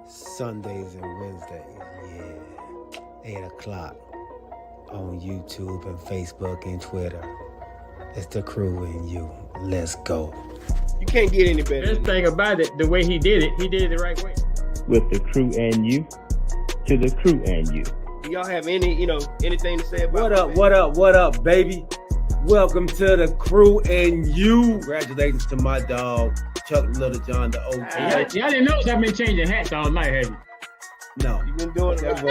Sundays and Wednesdays, yeah. 8 o'clock on YouTube and Facebook and Twitter. It's the crew and you. Let's go. You can't get any better. Best thing about it, the way he did it the right way. With the crew and you, to the crew and you. Do y'all have anything to say about What up, baby? Welcome to the crew and you. Congratulations to my dog, Chuck Little John, the OG. Y'all didn't know I've been changing hats all night, have you? No. You've been doing that.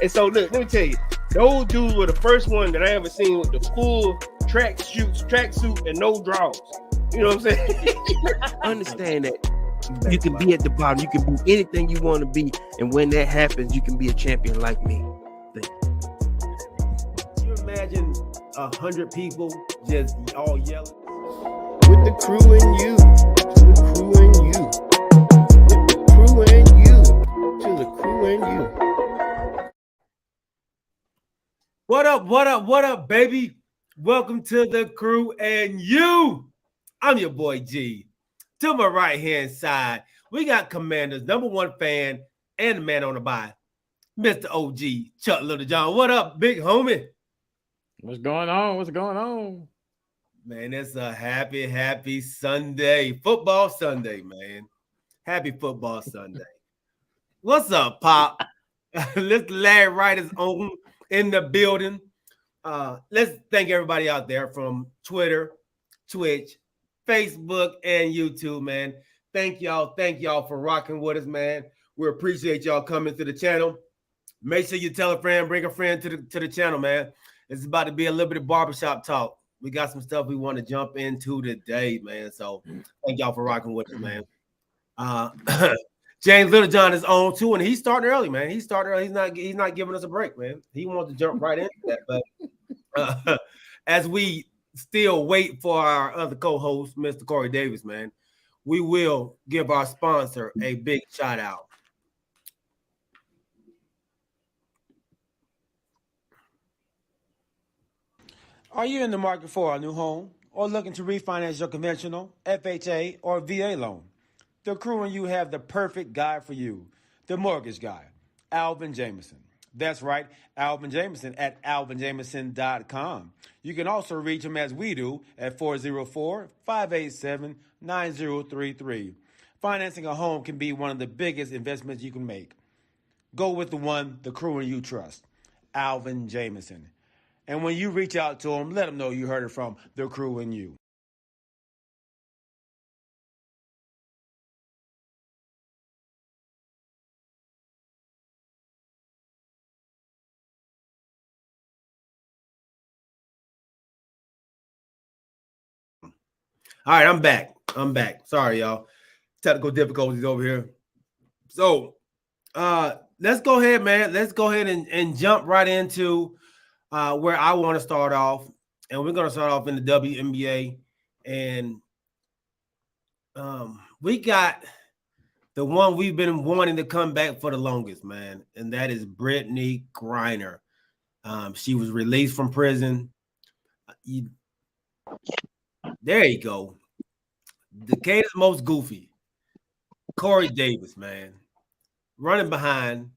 And so look, let me tell you, those dudes were the first one that I ever seen with the full tracksuit and no drawers. You know what I'm saying? Understand that you can be at the bottom, you can be anything you want to be, and when that happens, you can be a champion like me. Can you imagine 100 people just all yelling? With the crew and you, to the crew and you. With the crew and you, to the crew and you. What up, baby? Welcome to the crew and you. I'm your boy G. To my right-hand side, we got Commander's number one fan and the man on the buy, Mr. OG, Chuck Little John. What up, big homie? What's going on? Man, it's a happy Sunday. Football Sunday, man. Happy football Sunday. What's up, Pop? Let's Larry Writers on in the building. Let's thank everybody out there from Twitter, Twitch, Facebook, and YouTube, man. Thank y'all for rocking with us, man. We appreciate y'all coming to the channel. Make sure you tell a friend, bring a friend to the channel, man. It's about to be a little bit of barbershop talk. We got some stuff we want to jump into today, man. So thank y'all for rocking with us, man. James Littlejohn is on too, and he's starting early, man. He's starting early. He's not giving us a break, man. He wants to jump right into that. But as we still wait for our other co-host, Mr. Corey Davis, man, we will give our sponsor a big shout out. Are you in the market for a new home or looking to refinance your conventional, FHA, or VA loan? The crew and you have the perfect guy for you, the mortgage guy, Alvin Jameson. That's right, Alvin Jameson at alvinjameson.com. You can also reach him as we do at 404-587-9033. Financing a home can be one of the biggest investments you can make. Go with the one the crew and you trust, Alvin Jameson. And when you reach out to him, let him know you heard it from the crew and you. All right, I'm back. Sorry, y'all. Technical difficulties over here. So let's go ahead, man. Let's go ahead and jump right into where I want to start off. And we're going to start off in the WNBA. And we got the one we've been wanting to come back for the longest, man. And that is Brittany Griner. She was released from prison. There you go. The Decatur's most goofy. Corey Davis, man. Running behind.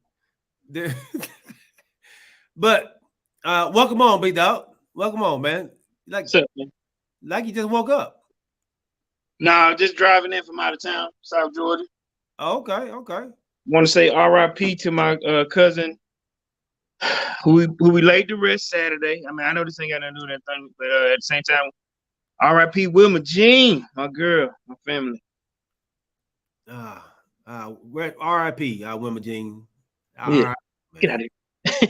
But welcome on, big dog. Welcome on, man. Like you just woke up. Nah, just driving in from out of town, South Georgia. Oh, okay. Want to say R.I.P. to my cousin who we laid to rest Saturday. I mean, I know this ain't got nothing to do with that thing, but at the same time, R.I.P. Wilma Jean, my girl, my family. R.I.P. Wilma Jean. Yeah. Get out of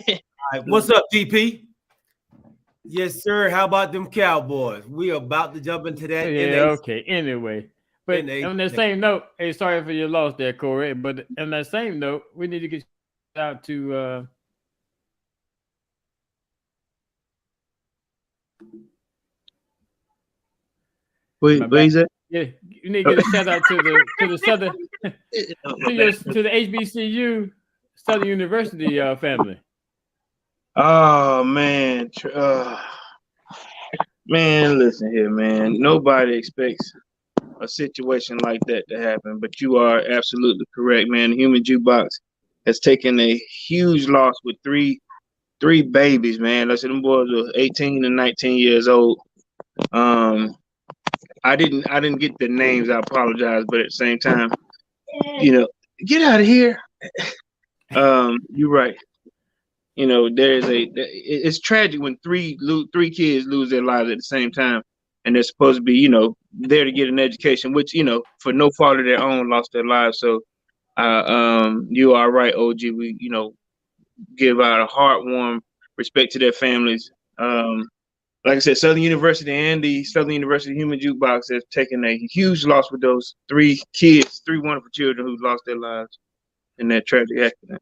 here. All right, what's up, DP? Yes, sir. How about them Cowboys? We are about to jump into that. Okay. Anyway, but on that same note, hey, sorry for your loss there, Corey. But on that same note, we need to get out to. Wait, is it? Yeah, you need to get a shout out to the Southern to the HBCU Southern University family. Oh man, man, listen here, man. Nobody expects a situation like that to happen. But you are absolutely correct, man. The human jukebox has taken a huge loss with three babies, man. Let's say them boys were 18 and 19 years old. I didn't get the names. I apologize, but at the same time, get out of here. You're right. It's tragic when three kids lose their lives at the same time, and they're supposed to be, there to get an education, which, for no fault of their own, lost their lives. So, you are right, OG. We, give out a heartwarming respect to their families. Like I said, Southern University and the Southern University Human Jukebox has taken a huge loss with those three wonderful children who lost their lives in that tragic accident.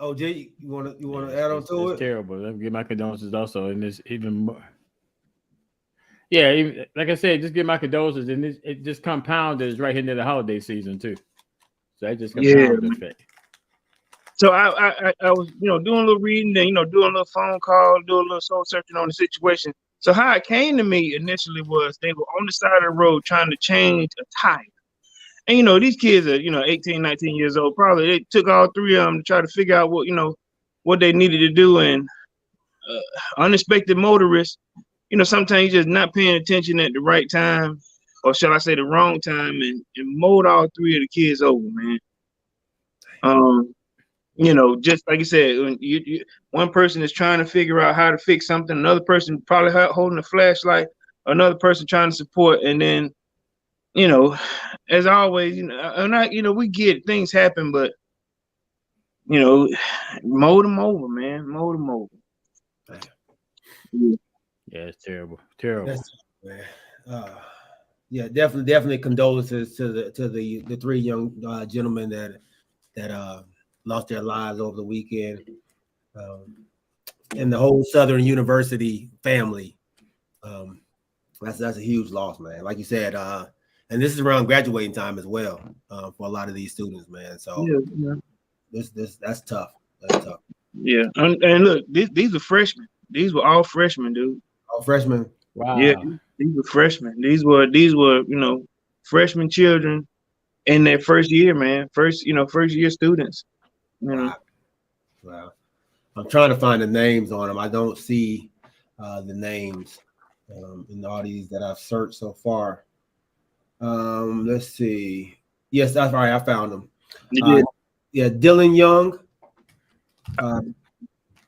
OJ, you wanna add on to it? It's terrible. Let me give my condolences also, and it's even more. Yeah, even, like I said, just give my condolences, and it just compounded right into the holiday season too. So that just compounded the effect. So I was, doing a little reading and, doing a little phone call, doing a little soul searching on the situation. So how it came to me initially was they were on the side of the road trying to change a tire. And, these kids are, 18, 19 years old. Probably they took all three of them to try to figure out what they needed to do. And unexpected motorists, sometimes you're just not paying attention at the right time, or shall I say the wrong time, and mowed all three of the kids over, man. Just like you said, when one person is trying to figure out how to fix something, another person probably holding a flashlight, another person trying to support, and then, as always, we get it, things happen, but mow them over, man, mow them over. Yeah, it's terrible. Yeah, definitely condolences to the three young gentlemen that lost their lives over the weekend, and the whole Southern University family. That's a huge loss, man. Like you said, and this is around graduating time as well for a lot of these students, man. So that's tough. That's tough. Yeah, and look, these are freshmen. These were all freshmen, dude. All freshmen. Wow. Yeah, these were freshmen. These were freshman children in their first year, man. First year students. Wow. I'm trying to find the names on them. I don't see the names in all these that I've searched so far. Let's see. Yes, that's right. I found them. Yeah, Dylan Young,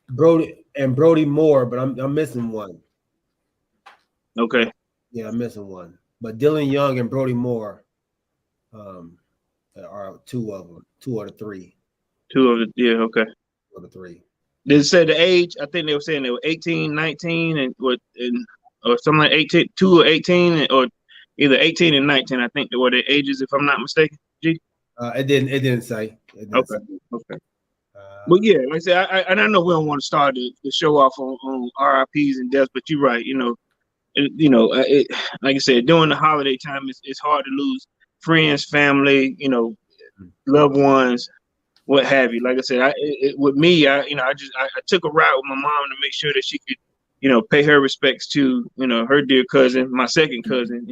Brody Moore, but I'm missing one. Okay. Yeah, I'm missing one. But Dylan Young and Brody Moore are two of them. Two of the three. Okay. Two of the three. Did it say the age? I think they were saying they were 18, 19, or something like 18, 2 or 18, or either 18 and 19. I think they were their ages, if I'm not mistaken. G? It didn't say. Okay. But yeah, like I said, I know we don't want to start the show off on RIPs and deaths, but you're right. Like I said, during the holiday time, it's hard to lose friends, family, loved ones, what have you. Like I said, with me, I took a ride with my mom to make sure that she could, pay her respects to, her dear cousin, my second cousin,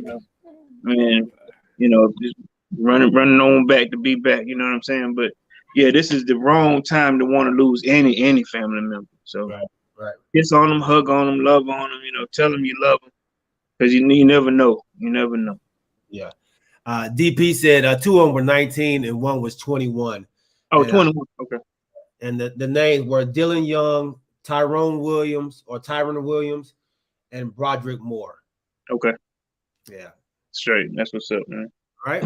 and, just running on back to be back, you know what I'm saying? But yeah, this is the wrong time to want to lose any family member. So right. Kiss on them, hug on them, love on them, tell them you love them, because you never know. You never know. Yeah. DP said two of them were 19 and one was 21. Oh, and, 21. Okay. And the names were Dylan Young, Tyron Williams, and Broderick Moore. Okay. Yeah. Straight. That's what's up, man. Right.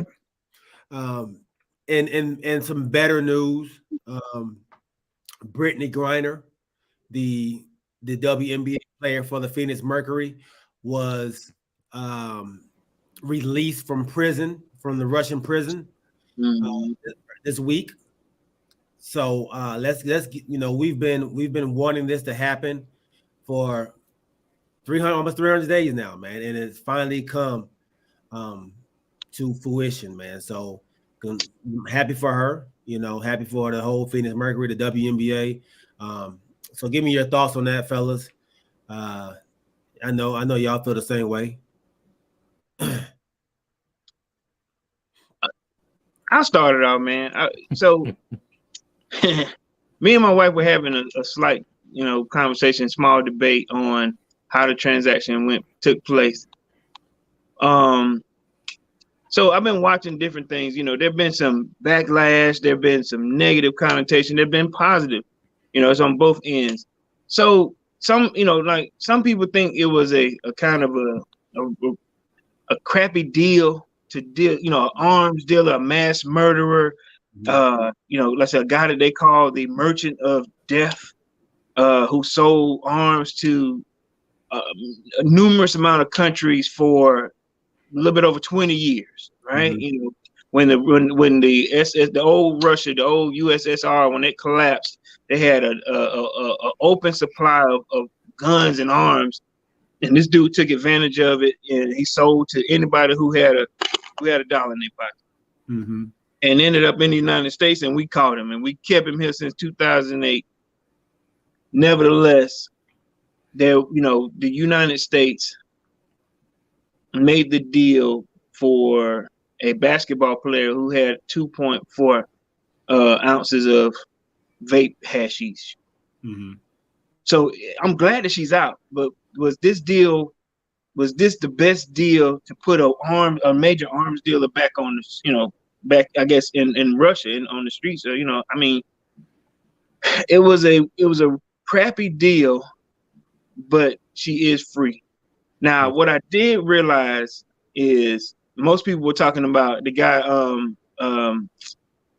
And some better news. Brittany Griner, the WNBA player for the Phoenix Mercury, was released from the Russian prison this week. So let's we've been wanting this to happen for almost 300 days now, man, and it's finally come to fruition, man. So I'm happy for her, happy for the whole Phoenix Mercury, the WNBA. So give me your thoughts on that, fellas. I know y'all feel the same way. I started out, man. So me and my wife were having a slight, conversation, small debate on how the transaction took place. So I've been watching different things. There've been some backlash, there've been some negative connotation, there've been positive. It's on both ends. So some people think it was a kind of a crappy deal to deal, an arms dealer, a mass murderer, let's say a guy that they call the merchant of death, who sold arms to a numerous amount of countries for a little bit over 20 years, right? Mm-hmm. When the old Russia, the old USSR, when it collapsed, they had a open supply of guns and arms, and this dude took advantage of it, and he sold to anybody who had a dollar in their pocket, mm-hmm. and ended up in the United States, and we caught him, and we kept him here since 2008. Nevertheless, the United States made the deal for a basketball player who had 2.4 ounces of vape hashish. Mm-hmm. So I'm glad that she's out, but was this the best deal to put a major arms dealer back on the, back, I guess, in Russia and on the streets? So, I mean, it was a crappy deal, but she is free. Now, what I did realize is most people were talking about the guy,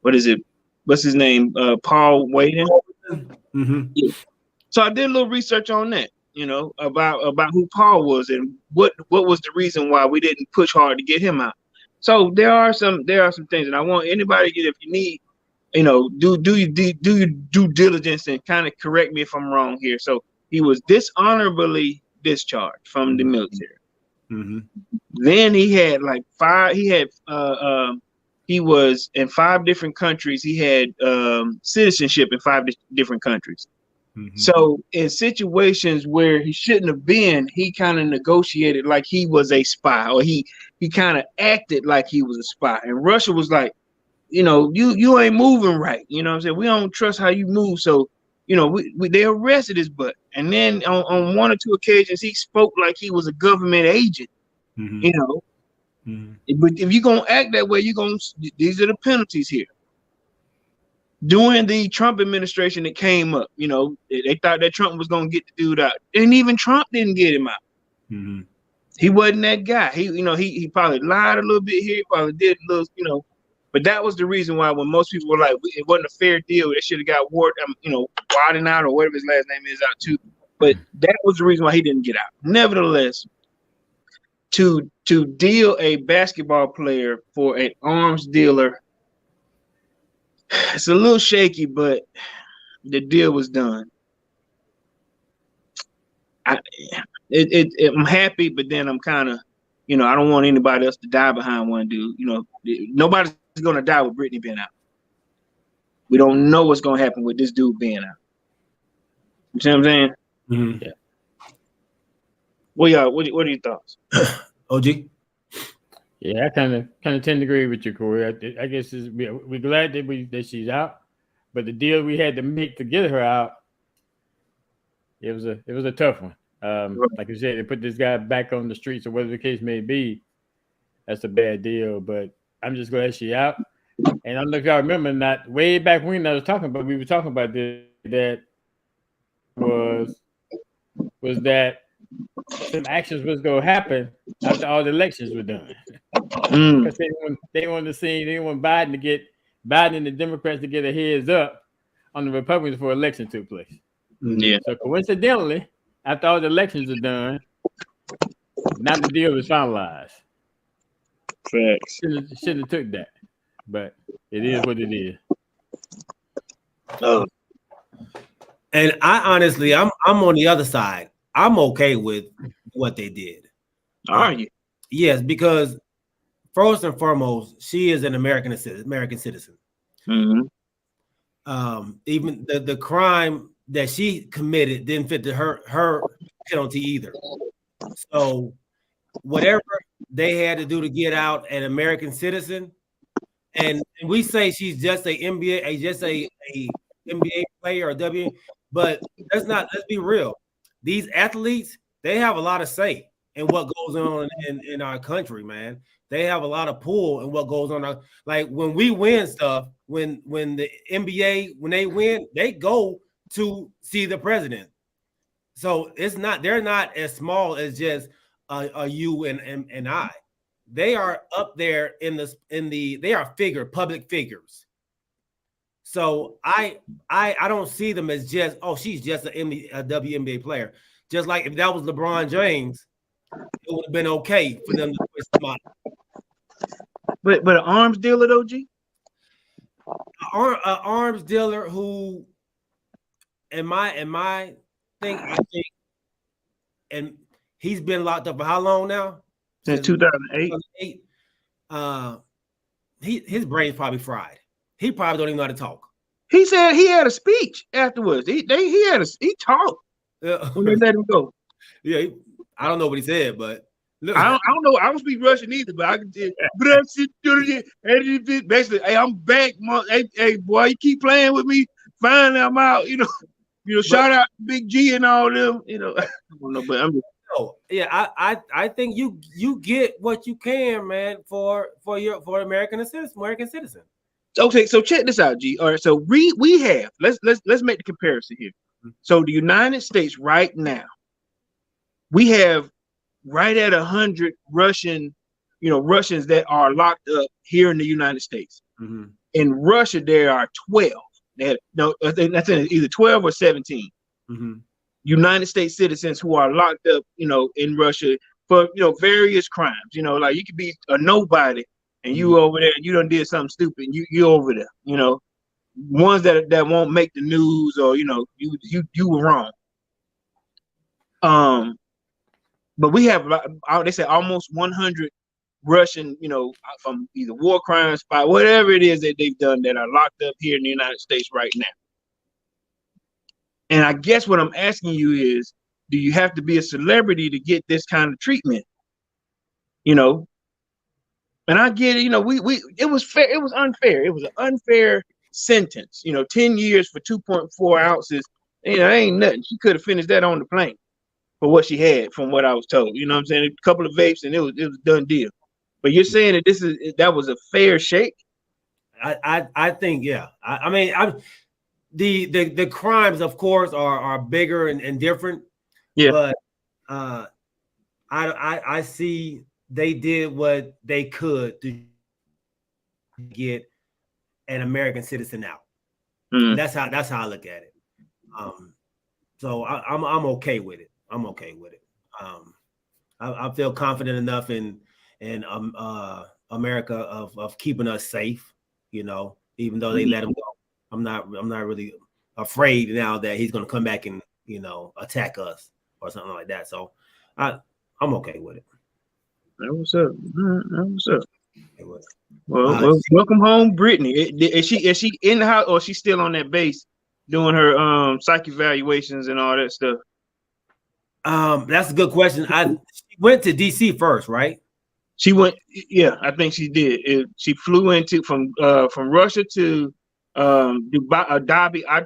what is it? What's his name? Paul Wayden. Mm-hmm. Yeah. So I did a little research on that, about who Paul was and what was the reason why we didn't push hard to get him out. So there are some things, and I want anybody, if you need, do your due diligence and kind of correct me if I'm wrong here. So he was dishonorably discharged from the military. Mm-hmm. Then he had he was in 5 different countries. He had citizenship in 5 different countries. Mm-hmm. So in situations where he shouldn't have been, he kind of negotiated like he was a spy, or he kind of acted like he was a spy. And Russia was like, you ain't moving right. You know what I'm saying? We don't trust how you move. So, they arrested his butt. And then on 1 or 2 occasions, he spoke like he was a government agent, Mm-hmm. Mm-hmm. But if you're going to act that way, these are the penalties here. During the Trump administration, it came up, they thought that Trump was going to get the dude out. And even Trump didn't get him out. Mm-hmm. He wasn't that guy. He probably lied a little bit here. He probably did a little, but that was the reason why when most people were like, it wasn't a fair deal, they should have got Warden out, or whatever his last name is, out too. But that was the reason why he didn't get out. Nevertheless, to deal a basketball player for an arms dealer, it's a little shaky, but the deal was done. I'm happy, but then I'm kind of, I don't want anybody else to die behind one dude. Nobody's going to die with Brittany being out. We don't know what's going to happen with this dude being out. You see what I'm saying? Mm-hmm. Yeah. What are your thoughts? OG? Yeah, I kind of tend to agree with you, Corey. I guess we're glad that she's out, but the deal we had to make to get her out, it was a tough one. Like you said, they put this guy back on the streets, or whatever the case may be. That's a bad deal, but I'm just glad she's out. And I don't know if y'all remember, not way back when we were talking about this, that was that some actions was going to happen after all the elections were done. Because they wanted Biden and the Democrats to get a heads up on the Republicans before election took place. Yeah. So coincidentally, after all the elections are done, now the deal is finalized. Facts. Shouldn't have took that, but it is what it is. Oh. And I honestly, I'm on the other side. I'm okay with what they did. Are you? Yes, because first and foremost, she is an American citizen. Mm-hmm. Even the crime that she committed didn't fit to her penalty either. So whatever they had to do to get out an American citizen, and we say she's just a NBA, just a NBA player or W, but let's be real. These athletes, they have a lot of say in what goes on in our country, man. They have a lot of pull in what goes on. Like when we win stuff, when the NBA, when they win, they go to see the president. So they're not as small as just you and I. They are up there they are public figures. So I don't see them as just, she's just a WNBA player. Just like if that was LeBron James, it would have been okay for them to twist them out. But an arms dealer though, G? An arms dealer who, in my thing, I think, and he's been locked up for how long now? Since 2008. His brain's probably fried. He probably don't even know how to talk. He said he had a speech afterwards. He talked when they let him go. Yeah, I don't know what he said, but look, I don't know. I don't speak Russian either, but I can tell. Basically, hey, I'm back. Hey, boy, you keep playing with me. Finally, I'm out. Shout out to Big G and all them. I don't know, but I'm just. Yeah, I think you get what you can, man, for American citizen. Okay, so check this out, G. All right, so we have let's make the comparison here. So the United States right now, we have right at 100 Russians that are locked up here in the United States. Mm-hmm. In Russia, there are 12. I think that's either 12 or 17. Mm-hmm. United States citizens who are locked up, in Russia for various crimes. Like you could be a nobody and you over there, you done did something stupid. You over there, ones that won't make the news or you were wrong. But we have, they say, almost 100 Russian, from either war crimes, by whatever it is that they've done, that are locked up here in the United States right now. And I guess what I'm asking you is, do you have to be a celebrity to get this kind of treatment? And I get it. It was fair. It was unfair. It was an unfair sentence. 10 years for 2.4 ounces. Ain't nothing. She could have finished that on the plane for what she had, from what I was told. You know what I'm saying? A couple of vapes and it was done deal. But you're saying that that was a fair shake? I think, yeah. I mean, the crimes, of course, are bigger and different. Yeah. But I see they did what they could to get an American citizen out. Mm. That's how I look at it. So I'm okay with it. I'm okay with it. I feel confident enough in America of keeping us safe. Even though they let him go, I'm not really afraid now that he's going to come back and attack us or something like that. So I'm okay with it. That was up. That was up. It was. Well, welcome home, Brittany. Is she in the house or is she still on that base doing her psych evaluations and all that stuff? That's a good question. She went to DC first, right? She went. Yeah, I think she did. She flew from Russia to Dubai,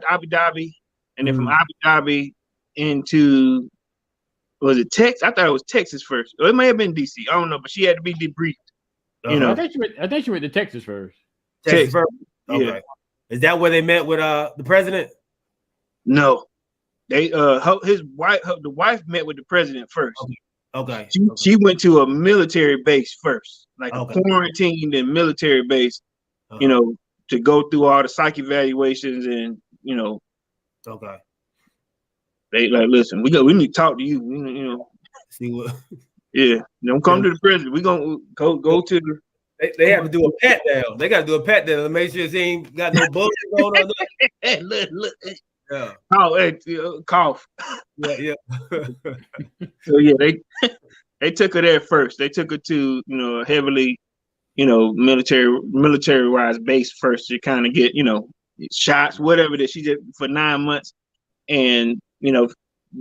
Abu Dhabi, and then from Abu Dhabi into, was it Texas? I thought it was Texas first. Or it may have been DC. I don't know, but she had to be debriefed. I think she went to Texas first. Texas first. Okay. Yeah. Is that where they met with the president? No, they the wife met with the president first. Okay. She went to a military base first, like a quarantined and military base. To go through all the psych evaluations and Okay. They like, listen, we need to talk to you. See what? Yeah, don't come to the president. We gonna go to the. They have to do a pat down. They got to do a pat down to make sure she ain't got no bugs going on there. Look. Yeah. Oh, hey, cough. Yeah. So yeah, they took her there first. They took her to a heavily military wise base first to kind of get shots, whatever that she did for 9 months, and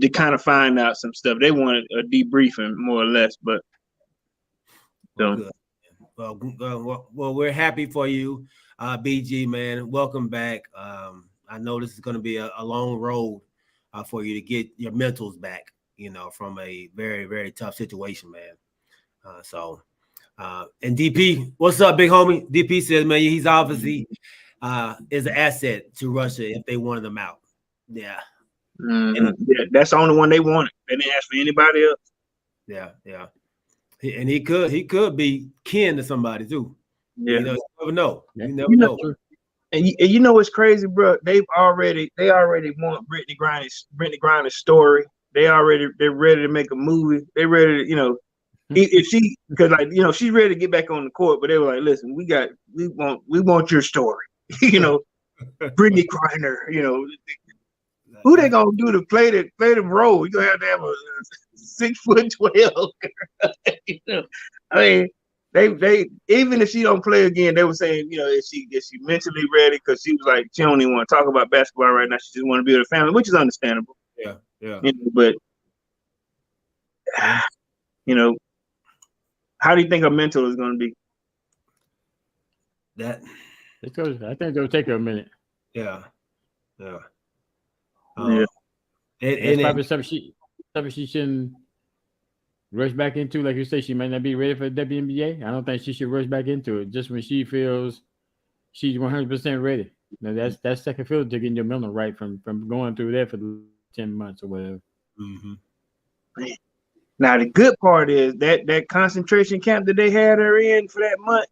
to kind of find out some stuff. They wanted a debriefing more or less, but so. Good. Well, we're happy for you, BG, man. Welcome back. I know this is going to be a long road for you to get your mentals back, from a very, very tough situation, man. And DP, what's up, big homie? DP says, man, he's obviously is an asset to Russia if they wanted him out. Yeah. Yeah, that's the only one they wanted. They didn't ask for anybody else. Yeah. And he could be kin to somebody too. Yeah. You never know. Yeah. You never know. And you know what's crazy, bro? They already want Brittany Griner's story. They're ready to make a movie. They're ready to, if she, because she's ready to get back on the court, but they were like, listen, we want your story. Brittany Griner, who they gonna do to play the role? You're gonna have a 6'12". I mean, they even if she don't play again, they were saying, is she mentally ready? Because she was like, she don't even want to talk about basketball right now. She just want to be with her family, which is understandable. Yeah. But how do you think her mental is going to be? I think it'll take her a minute. Yeah. It's probably something she shouldn't rush back into. Like you say, she might not be ready for the WNBA. I don't think she should rush back into it just when she feels she's 100% ready. That's second field to getting your mental right from going through that for 10 months or whatever. Mm-hmm. Now the good part is that concentration camp that they had her in for that month.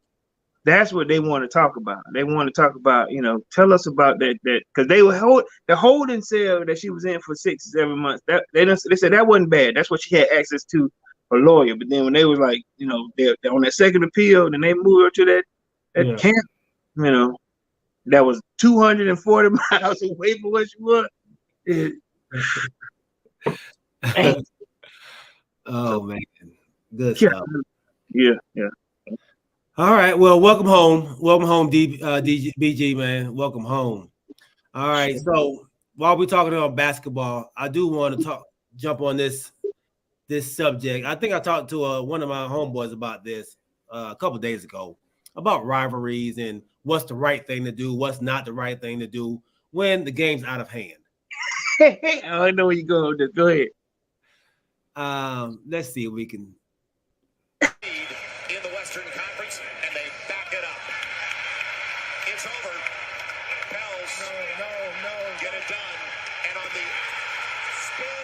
That's what they want to talk about. They want to talk about, tell us about that because they were the holding cell that she was in for 6-7 months. They said that wasn't bad. That's what she had access to, a lawyer. But then when they was like, they're on that second appeal, then they moved her to that camp. That was 240 miles away from where she was. Oh man, good stuff. Yeah. All right. Well, welcome home, BG, man. Welcome home. All right. So while we're talking about basketball, I do want to jump on this subject. I think I talked to one of my homeboys about this a couple of days ago about rivalries and what's the right thing to do, what's not the right thing to do when the game's out of hand. I know where you're going with this. Go ahead. Let's see if we can. In the Western Conference, and they back it up. It's over. Pels. No. Get it done. And on the spin.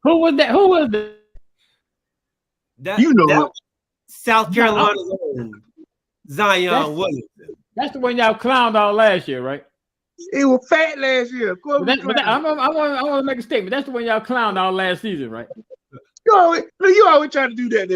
Who was that? That South Carolina's own Zion Williamson. That's the one y'all clowned all last year, right? It was fat last year. I want to make a statement. That's the one y'all clowned all last season, right? You always try to do that.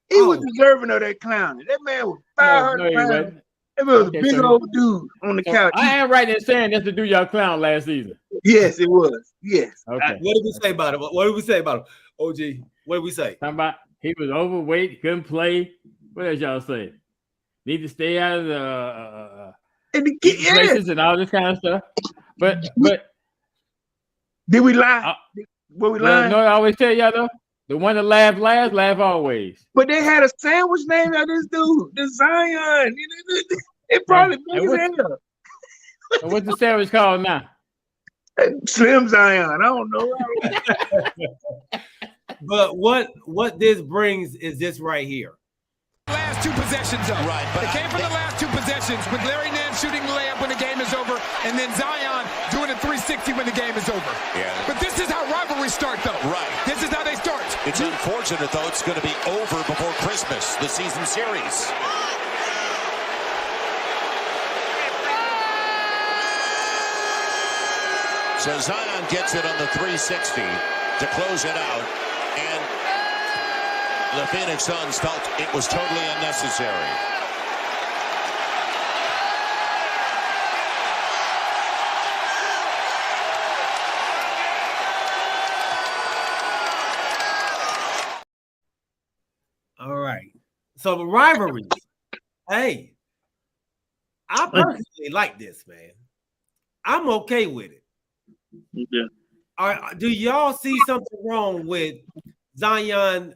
He was deserving of that clowning. That man was 500 pounds. That man was a big old dude on the couch. I am right in saying that's the dude y'all clowned last season. Yes, it was. Yes. Okay. What did we say about it? What did we say about him? OG, what did we say? Talking about he was overweight, couldn't play. What else y'all say? Need to stay out of the places and all this kind of stuff. But did we lie? Were we lying? No, I always tell y'all though, the one that laugh last, laugh always. But they had a sandwich named after this dude, the Zion. It probably big as hell. And what's the sandwich called now? Slim Zion. I don't know. But what this brings is this right here. Last two possessions of right, but it came from the last two possessions with Larry Nance shooting the layup when the game is over, and then Zion doing a 360 when the game is over. Yeah. But this is how rivalries start, though. Right. This is how they start. It's unfortunate, though. It's going to be over before Christmas, the season series. So Zion gets it on the 360 to close it out, and the Phoenix Suns felt it was totally unnecessary. All right. So the rivalries. Hey, I personally like this, man. I'm okay with it. Yeah. Do y'all see something wrong with Zion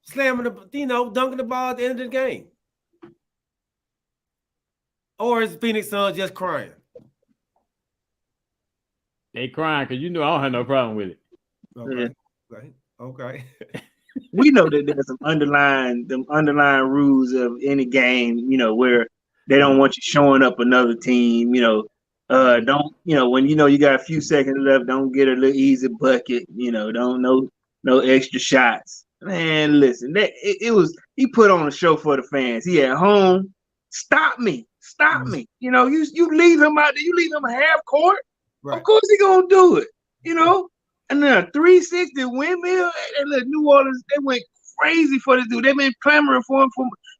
slamming dunking the ball at the end of the game? Or is Phoenix Suns just crying? They crying because I don't have no problem with it. Okay. Okay. We know that there's some underlying rules of any game, where they don't want you showing up another team, don't, when you got a few seconds left, don't get a little easy bucket, don't no extra shots. Man, listen, he put on a show for the fans. He at home. Stop me. You leave him out there, you leave him a half court. Right. Of course he gonna do it, And then a 360 windmill, and New Orleans, they went crazy for this dude. They've been clamoring for him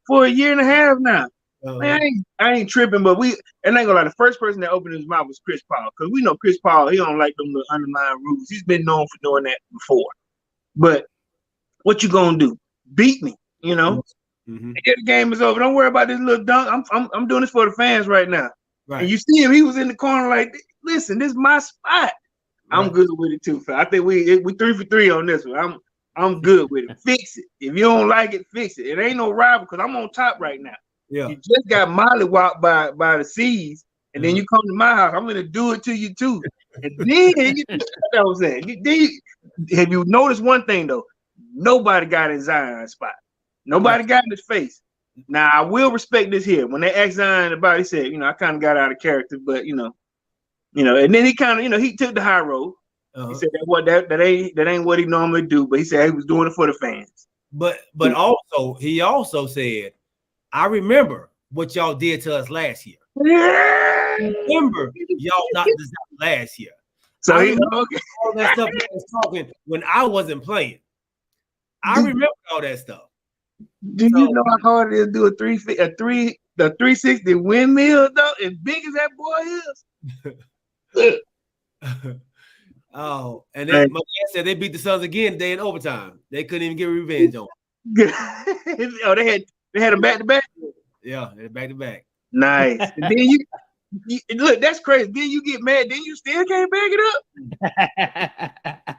for a year and a half now. Man, I ain't tripping, but and I ain't gonna lie, the first person that opened his mouth was Chris Paul, because we know Chris Paul, he don't like them little underlying rules. He's been known for doing that before. But what you gonna do? Beat me, Mm-hmm. The game is over. Don't worry about this little dunk. I'm doing this for the fans right now. Right. And you see him, he was in the corner like, listen, this is my spot. I'm good with it too, fam. I think we 3 for 3 on this one. I'm good with it. Fix it. If you don't like it, fix it. It ain't no rival because I'm on top right now. Yeah. You just got mollywopped by the seas, and then you come to my house. I'm gonna do it to you too. And then you know what I'm saying. Have you noticed one thing though? Nobody got in Zion's spot. Nobody got in his face. Now I will respect this here. When they asked Zion about it, he said, I kind of got out of character, but and then he kind of, he took the high road. He said that ain't what he normally do, but he said he was doing it for the fans. But also he also said, I remember what y'all did to us last year. Yeah. Remember y'all knocked us out last year. So all that stuff he was talking when I wasn't playing. I remember all that stuff. Do you know how hard it is to do a 360 windmill though? As big as that boy is. And then my dad said they beat the Suns again today in overtime. They couldn't even get revenge on them. They had a back-to-back? Yeah, they had back-to-back. Nice. And then you look, that's crazy. Then you get mad, then you still can't back it up.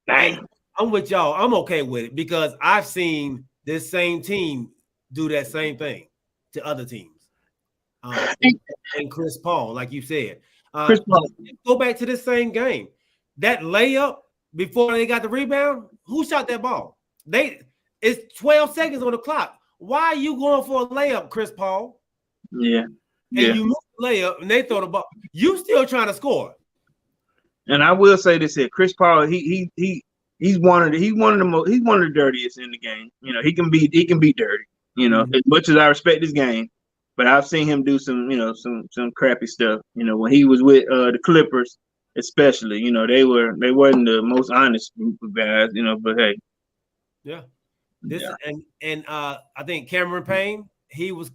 Nice. I'm with y'all. I'm okay with it because I've seen this same team do that same thing to other teams. And Chris Paul, like you said. Chris Paul. Go back to this same game. That layup before they got the rebound, who shot that ball? It's 12 seconds on the clock. Why are you going for a layup, Chris Paul? Yeah. And you missed the layup and they throw the ball. You still trying to score. And I will say this here. Chris Paul, he's one of the dirtiest in the game. He can be dirty, as much as I respect his game. But I've seen him do some crappy stuff. When he was with the Clippers, especially, they wasn't the most honest group of guys, but hey. Yeah. I think Cameron Payne, he was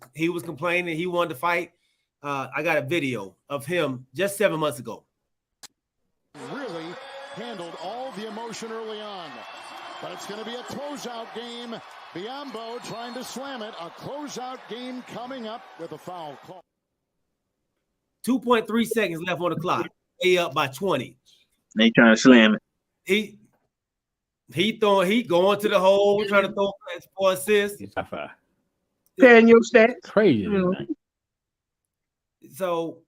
complaining he wanted to fight. I got a video of him just 7 months ago. Really handled all the emotion early on, but it's going to be a closeout game. Biyombo trying to slam it. A closeout game coming up with a foul call. 2.3 seconds left on the clock. They up by 20. They trying to slam it. He going to the hole, trying to throw for assists. Paying your stats. Crazy. So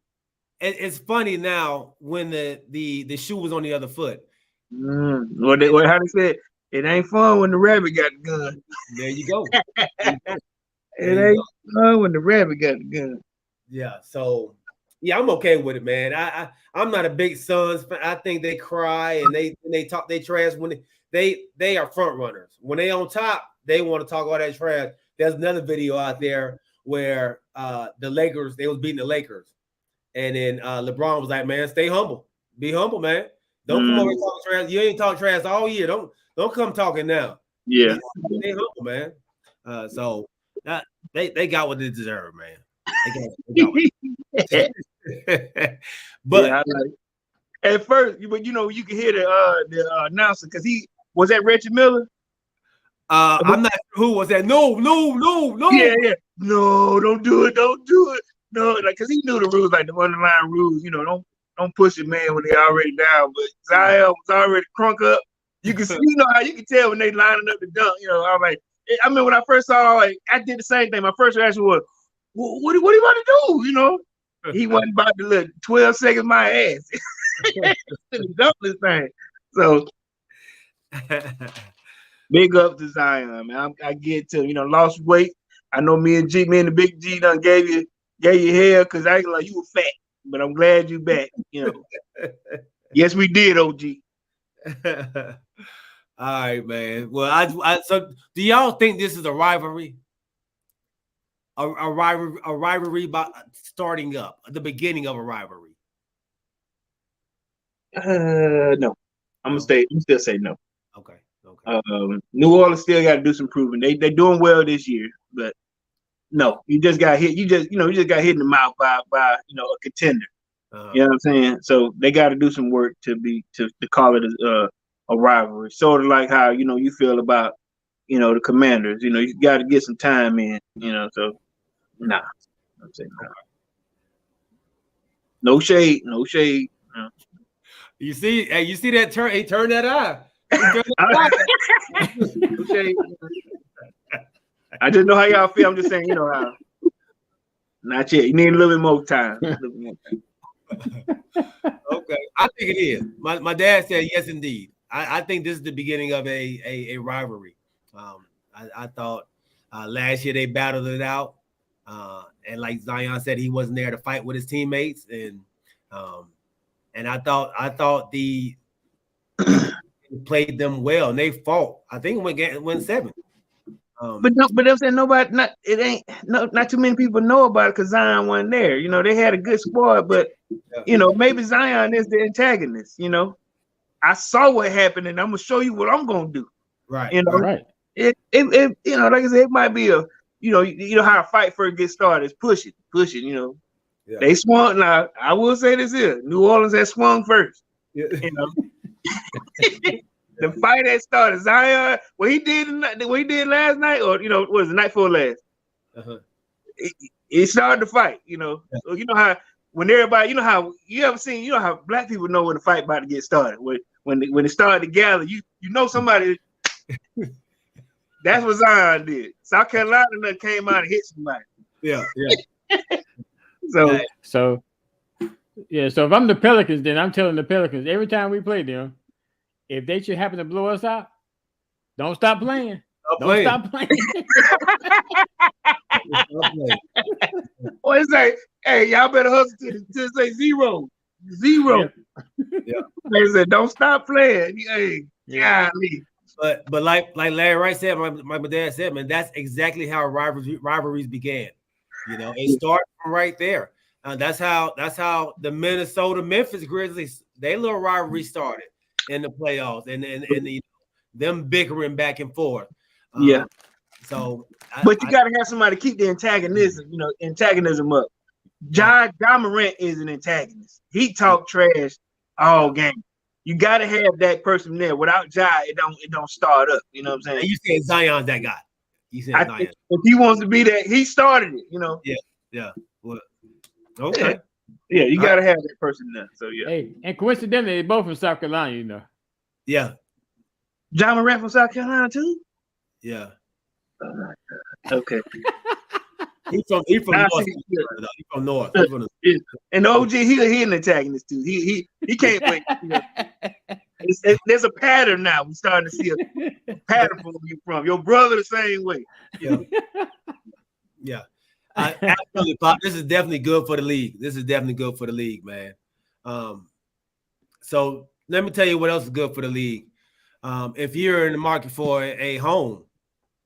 it's funny now when the shoe was on the other foot. How they said, it ain't fun when the rabbit got the gun. There you go. It ain't fun when the rabbit got the gun. Yeah. So yeah, I'm okay with it, man. I'm not a big Suns fan. I think they cry and they talk they trash when they are front runners. When they on top, they want to talk all that trash. There's another video out there where the Lakers, they was beating the Lakers. And then LeBron was like, man, stay humble. Be humble, man. Don't come over and talk trash. You ain't talk trash all year. Don't come talking now. Yeah. Stay humble, man. So they got what they deserve, man. But yeah, at first, but you can hear the announcer because he was that Reggie Miller. I'm not sure who was that. No. Yeah. No, don't do it. no, like, cause he knew the rules, like the underlying rules. Don't push a man when they already down. But Zion was already crunk up. You can see, how you can tell when they lining up the dunk. I was like, I mean, when I first saw, like, I did the same thing. My first reaction was, what do you want to do? He wasn't about to look 12 seconds my ass. Dunk this thing. So big up to Zion, man. I get to lost weight. I know me and the big G done gave you hell because I like you were fat, but I'm glad you back. Yes, we did, OG. All right, man. Well, so do y'all think this is a rivalry? A rivalry by starting up, the beginning of a rivalry? No. I'm still say no. Okay. New Orleans still got to do some proving. They're doing well this year, but no, you just got hit. You just got hit in the mouth by a contender. You know what I'm saying? So they got to do some work to call it a rivalry. Sort of like how you feel about the Commanders. You got to get some time in. So nah, I'm saying no. No shade. You see that turn? He turned that eye. No shade. I just know how y'all feel. I'm just saying, how. Not yet. You need a little bit more time. Okay, I think it is. My dad said yes, indeed. I think this is the beginning of a rivalry. I thought last year they battled it out, and like Zion said, he wasn't there to fight with his teammates, and I thought the played them well, and they fought. I think went 7. But I'm saying not too many people know about it because Zion wasn't there. They had a good squad, but maybe Zion is the antagonist. I saw what happened, and I'm gonna show you what I'm gonna do. Right. Right. It like I said, it might be a how a fight first gets started is pushing. Yeah. They swung. Now I will say this here: New Orleans has swung first. Yeah. The fight that started, Zion, what he did last night, or was the night before last? It started the fight, So how when everybody, how you ever seen, how black people know when the fight about to get started. When it started to gather, somebody. That's what Zion did. South Carolina came out and hit somebody. Yeah. So if I'm the Pelicans, then I'm telling the Pelicans every time we play them, if they should happen to blow us out, don't stop playing. Don't stop playing. Or it's like, hey, y'all better hustle to say 0. Yeah. They said, don't stop playing. Hey, golly. But like Larry Wright said, my dad said, man, that's exactly how rivalries began. It started from right there. That's how the Memphis Grizzlies, their little rivalry started in the playoffs, and them bickering back and forth. So, but you got to have somebody to keep the antagonism up. Ja Morant is an antagonist. He talk trash all game. You got to have that person there. Without Ja, it don't start up. You know what I'm saying? And you said Zion's that guy. You said Zion. If he wants to be that, he started it. Yeah. Well, okay. Yeah, you got to have that person there. So yeah. Hey, and coincidentally, they both from South Carolina. Yeah. Ja Morant from South Carolina too. Yeah. Okay. He's from North. He's from North. And OG, he an antagonist too. He can't wait. There's a pattern now. We're starting to see a pattern from you from your brother the same way. Yeah. Absolutely, Pop. This is definitely good for the league. Man. So let me tell you what else is good for the league. If you're in the market for a home,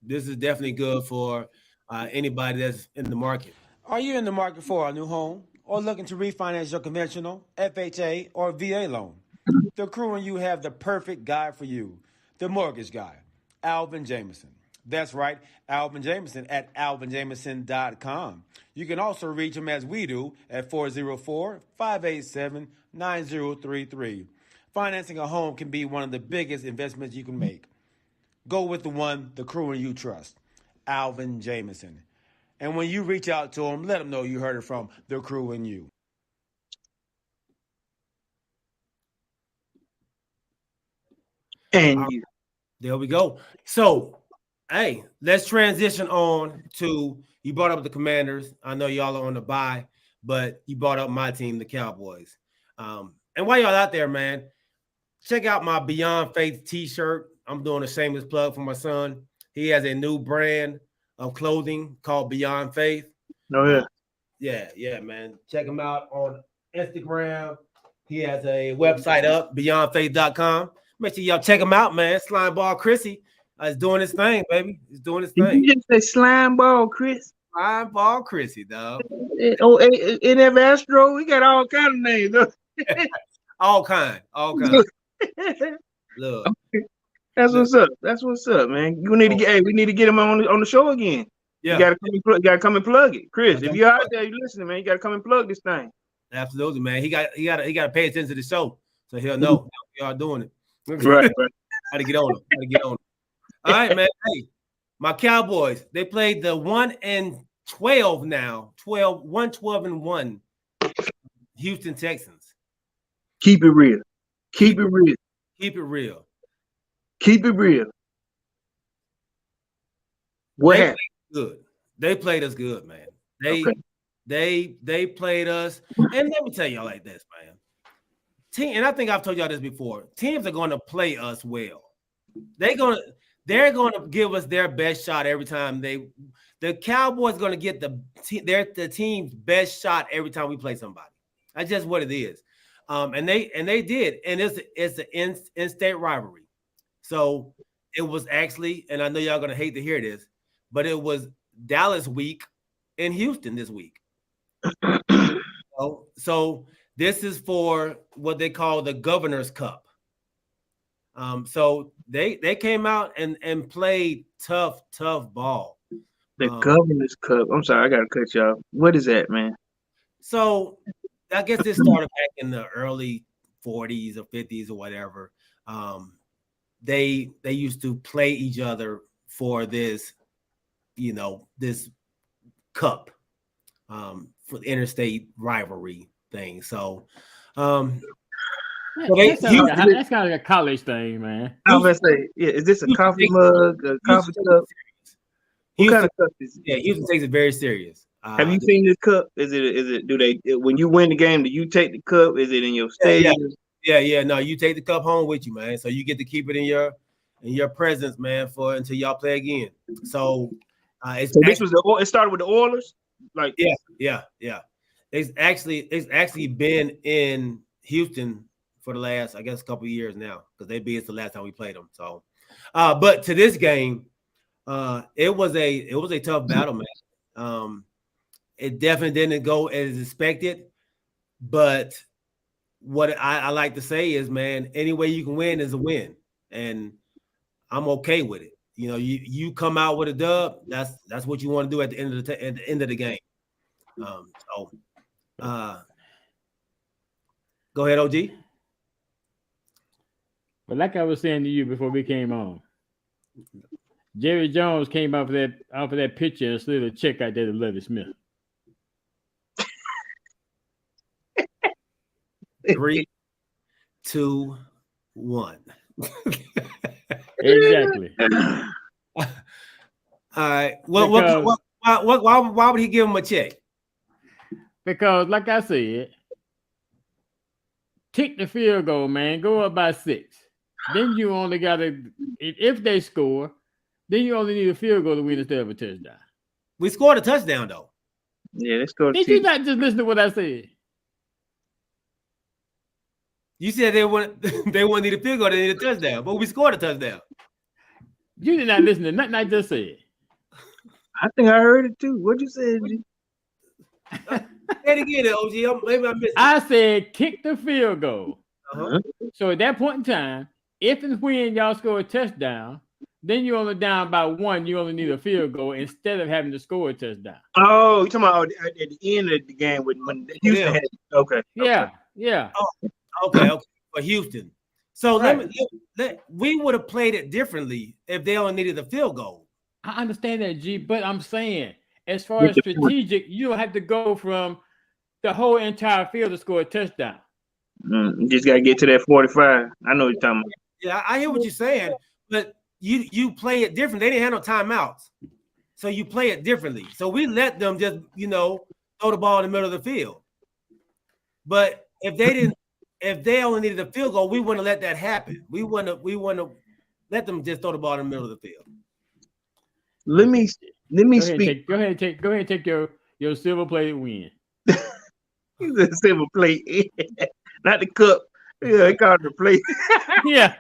this is definitely good for anybody that's in the market. Are you in the market for a new home or looking to refinance your conventional, FHA, or VA loan? The Crew and you have the perfect guy for you, the mortgage guy, Alvin Jameson. That's right, Alvin Jameson at alvinjameson.com. You can also reach him as we do at 404-587-9033. Financing a home can be one of the biggest investments you can make. Go with the one the Crew and you trust, Alvin Jameson. And when you reach out to them, let them know you heard it from the crew and you. And you. There we go. So, hey, let's transition on to, you brought up the Commanders. I know y'all are on the bye, but you brought up my team, the Cowboys. And while y'all out there, man, check out my Beyond Faith t-shirt. I'm doing a shameless plug for my son. He has a new brand of clothing called Beyond Faith. Oh, yeah. Yeah, man. Check him out on Instagram. He has a website up, beyondfaith.com. Make sure y'all check him out, man. Slime Ball Chrissy is doing his thing, baby. He's doing his Did thing. you just say slime ball, Chris? Slime Ball Chrissy, dog. Oh, in that Astro, we got all kind of names. All kind. Look. That's what's up. That's what's up, man. You need to get. Hey, we need to get him on the show again. Yeah. You gotta come and plug it, Chris. If you're out there, you listening, man. You gotta come and plug this thing. Absolutely, man. He got to pay attention to the show, so he'll know we are doing it. Right. How to get on him. All right, man. Hey, my Cowboys. They played the 1-12 now. 1-12-1 Houston Texans. Keep it real. Keep it real. Keep it real. Keep it real. What happened? Good. They played us good, man. They played us. And let me tell y'all like this, man. And I think I've told y'all this before. Teams are going to play us well. They're going to give us their best shot every time. The Cowboys going to get the team's best shot every time we play somebody. That's just what it is. And they did. And it's an in-state rivalry. So it was actually, and I know y'all going to hate to hear this, but it was Dallas week in Houston this week. So this is for what they call the Governor's Cup. So they came out and played tough ball. The Governor's Cup. I'm sorry, I gotta cut you off. What is that, man? So I guess this started back in the early 40s or 50s or whatever. They used to play each other for this, this cup, for the interstate rivalry thing. So that's kind of like a college thing, man. I was gonna say, yeah, is this a coffee mug, a coffee cup? What kind of cup is it? Yeah, Houston takes it very serious. Have you seen this cup? Is it? Do they? When you win the game, do you take the cup? Is it in your stadium? Yeah. No, you take the cup home with you, man. So you get to keep it in your presence, man, until y'all play again. So it started with the Oilers. Like yeah. It's actually been in Houston for the last, I guess, couple of years now, because they beat us the last time we played them. So, but to this game, it was a tough battle, man. It definitely didn't go as expected, but what I like to say is, man, any way you can win is a win, and I'm okay with it. You come out with a dub. That's what you want to do at the end of the game. Go ahead, OG. But like I was saying to you before we came on, Jerry Jones came off of that picture and slid a check out there to Lovie Smith. 3, 2, 1. Exactly. All right. Why would he give him a check? Because, like I said, kick the field goal, man. Go up by 6. Then you only got to, if they score, then you only need a field goal to win instead of a touchdown. We scored a touchdown, though. Yeah, they scored. Did you not just listen to what I said? You said they wouldn't need a field goal, they need a touchdown, but we scored a touchdown. You did not listen to nothing I just said. I think I heard it too. What'd you say? Say it again, OG. Maybe I missed it. I said kick the field goal. Uh-huh. So at that point in time, if and when y'all score a touchdown, then you're only down by 1. You only need a field goal instead of having to score a touchdown. Oh, you're talking about at the end of the game when Houston had it. Okay. Yeah. Oh, okay. For Houston. So we would have played it differently if they only needed a field goal. I understand that, G, but I'm saying as far as strategic, you don't have to go from the whole entire field to score a touchdown. You just gotta get to that 45. I know what you're talking about. Yeah, I hear what you're saying, but you play it different. They didn't have no timeouts, so you play it differently. So we let them just throw the ball in the middle of the field. But if they only needed a field goal, we wouldn't let that happen. We wouldn't let them just throw the ball in the middle of the field. Let me speak. Go ahead and take your silver plated win. He's a silver plate, not the cup. Yeah, they called it the plate. Yeah.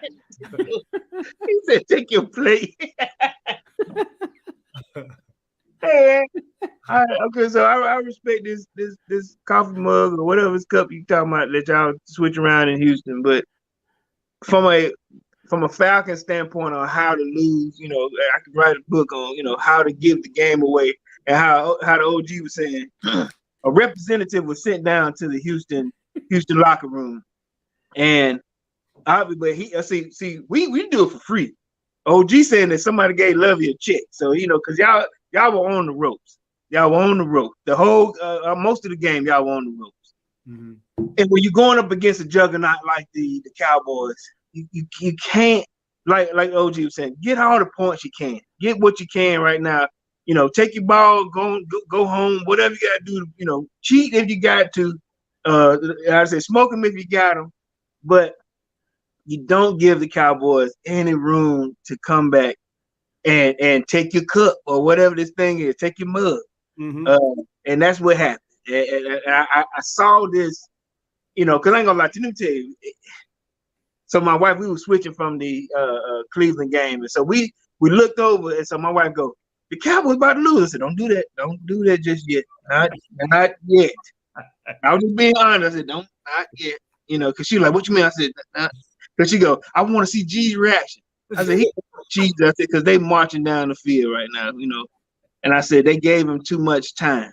He said, "Take your plate." Hey, okay, so I respect this coffee mug or whatever cup you talking about that y'all switch around in Houston, but from a Falcon standpoint on how to lose, I could write a book on how to give the game away and how the OG was saying a representative was sent down to the Houston locker room, and but we do it for free. OG saying that somebody gave Lovey a check, so because y'all were on the ropes. Y'all were on the rope. The whole most of the game, y'all were on the ropes. Mm-hmm. And when you're going up against a juggernaut like the Cowboys, you can't, like OG was saying, get all the points you can. Get what you can right now. Take your ball, go home, whatever you got to do. Cheat if you got to. I say smoke them if you got them, but you don't give the Cowboys any room to come back and take your cup or whatever this thing is, take your mug. Mm-hmm. And that's what happened. And I saw this, because I ain't gonna lie to you, tell you. So my wife, we were switching from the Cleveland game, and so we looked over, and so my wife go, "The Cowboys about to lose." I said, "Don't do that. Don't do that just yet. Not yet." I was just being honest. I said, not yet. Because she was like, "What you mean?" I said, because she go, "I want to see G's reaction." I said, "G's," I said, because they marching down the field right now, And I said they gave him too much time,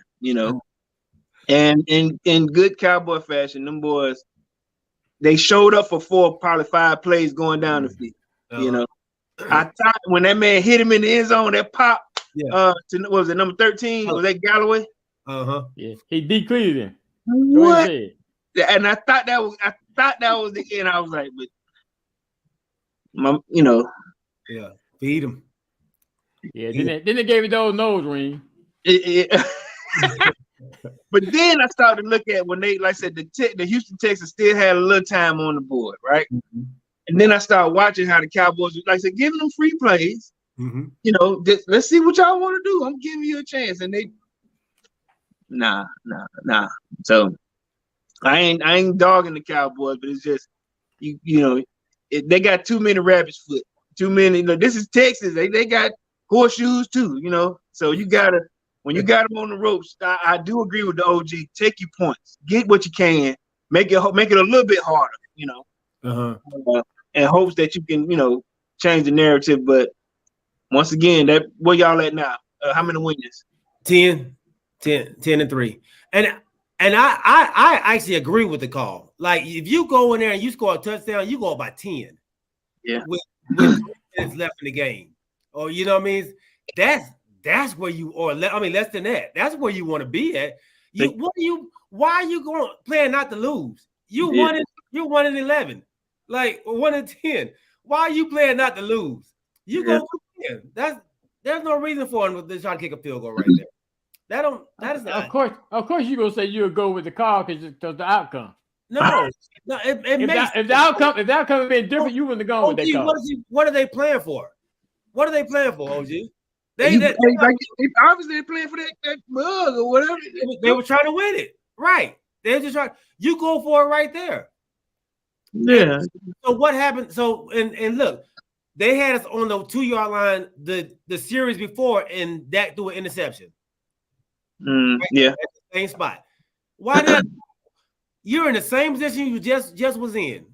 And in good Cowboy fashion, them boys, they showed up for 4, probably 5 plays going down the field. I thought when that man hit him in the end zone, that pop, what was it, number 13? Was that Galloway? Yeah, he decleated him. What? And I thought that was the end. I was like, but feed him. Yeah, then they gave it the old nose ring. But then I started to look at when they, like I said, the Houston Texans still had a little time on the board, right? Mm-hmm. And then I started watching how the Cowboys, like I said, giving them free plays. Mm-hmm. Just, let's see what y'all want to do. I'm giving you a chance, and they, nah. So I ain't dogging the Cowboys, but it's just they got too many rabbit's foot, too many. This is Texas. They got horseshoes too. So you gotta. When you got them on the ropes, I do agree with the OG. Take your points, get what you can, make it a little bit harder, and hopes that you can, change the narrative. But once again, where y'all at now? How many wins? 10 and 3. And I actually agree with the call. Like if you go in there and you score a touchdown, you go by 10. Yeah. With 3 minutes left in the game, or what I mean? That's where you, less than that. That's where you want to be at. Why are you going playing not to lose? You 1 in 11, like 1 in 10. Why are you playing not to lose? You go for 10. There's no reason for him to try to kick a field goal right there. That is not. Of course, you gonna say you'll go with the call because the outcome. No, if the outcome had been different, you wouldn't have gone with that call. What are they playing for? What are they playing for, OG? Obviously they're playing for that mug or whatever. They were trying to win it, right? They were just trying. You go for it right there. Yeah. So what happened? So and look, they had us on the 2-yard line the series before, and Dak threw an interception. Yeah, at the same spot. Why not? You're in the same position you just was in.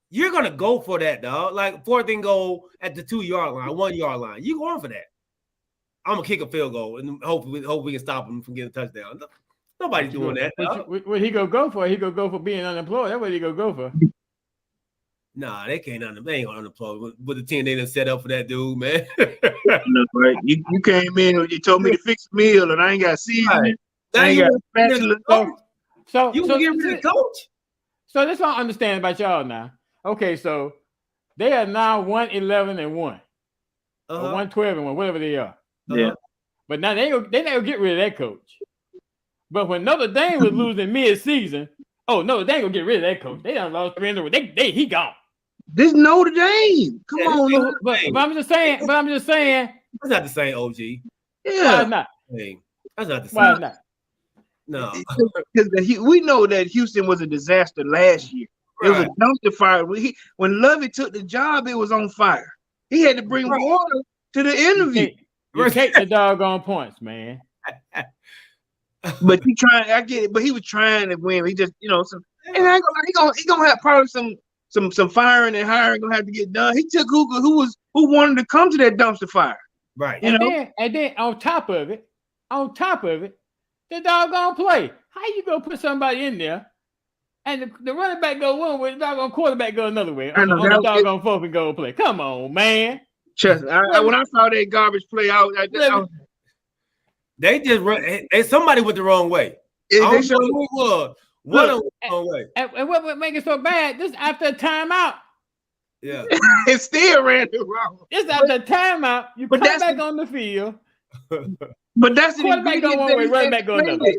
You're gonna go for that, dog. Like 4th and goal at the 2-yard line, 1-yard line. You going for that? I'm gonna kick a field goal and hope we can stop him from getting a touchdown. Nobody's doing that. What he gonna go for? He gonna go for being unemployed. That's what he gonna go for. Nah, they can't they ain't gonna unemploy with the team they done set up for that dude, man. Right? You came in and you told me to fix a meal, and I ain't got seasoning. Now I ain't you got want to get rid of the coach? So You want to get rid of the coach? So this I understand about y'all now. Okay, so they are now 1-11-1, or 1-12-1, whatever they are. Yeah. But now they not gonna get rid of that coach. But when Notre Dame was losing mid-season, Notre Dame gonna get rid of that coach. They done lost 3 in a row. He gone. This Notre Dame. Come on, but I'm just saying. That's not the same, OG. Yeah. Why not? That's not the same. Why not? No. Because we know that Houston was a disaster last year. It was a dumpster fire. When Lovey took the job, it was on fire. He had to bring water to the interview. You take the doggone points, man. But he trying, I get it. But he was trying to win. He just, and he gonna have probably some firing and hiring gonna have to get done. He took who wanted to come to that dumpster fire. Right. And then on top of it, the doggone play. How you gonna put somebody in there and the running back go one way, the doggone quarterback go another way on the doggone fourth and goal play? Come on, man. Trust me, when I saw that garbage play out, they just run. Somebody went the wrong way. I don't know who it was. One of them went the wrong way. And what would make it so bad? This after a timeout. Yeah. It still ran it wrong. This after a timeout, you come back on the field. But that's the quarterback go one way, running back go another.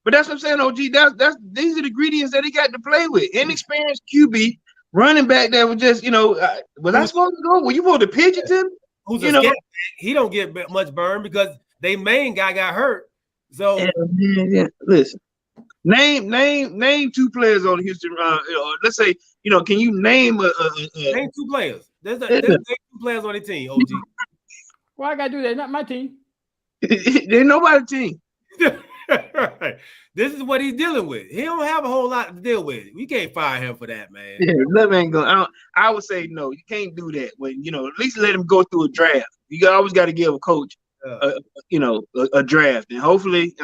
But that's what I'm saying, OG. These are the ingredients that he got to play with. Inexperienced QB, running back that was just, was I supposed to go? Were you supposed to pitch it to him? Who's a scat? He don't get much burn because they main guy got hurt. So listen, name 2 players on Houston. Let's say, can you name name 2 players? There's 2 players on the team. OG. Well, I gotta do that. Not my team. There's nobody team. Right. This is what he's dealing with. He don't have a whole lot to deal with. We can't fire him for that, man. Yeah, that man go. I would say no. You can't do that. When at least let him go through a draft. You always got to give a coach, a draft, and hopefully,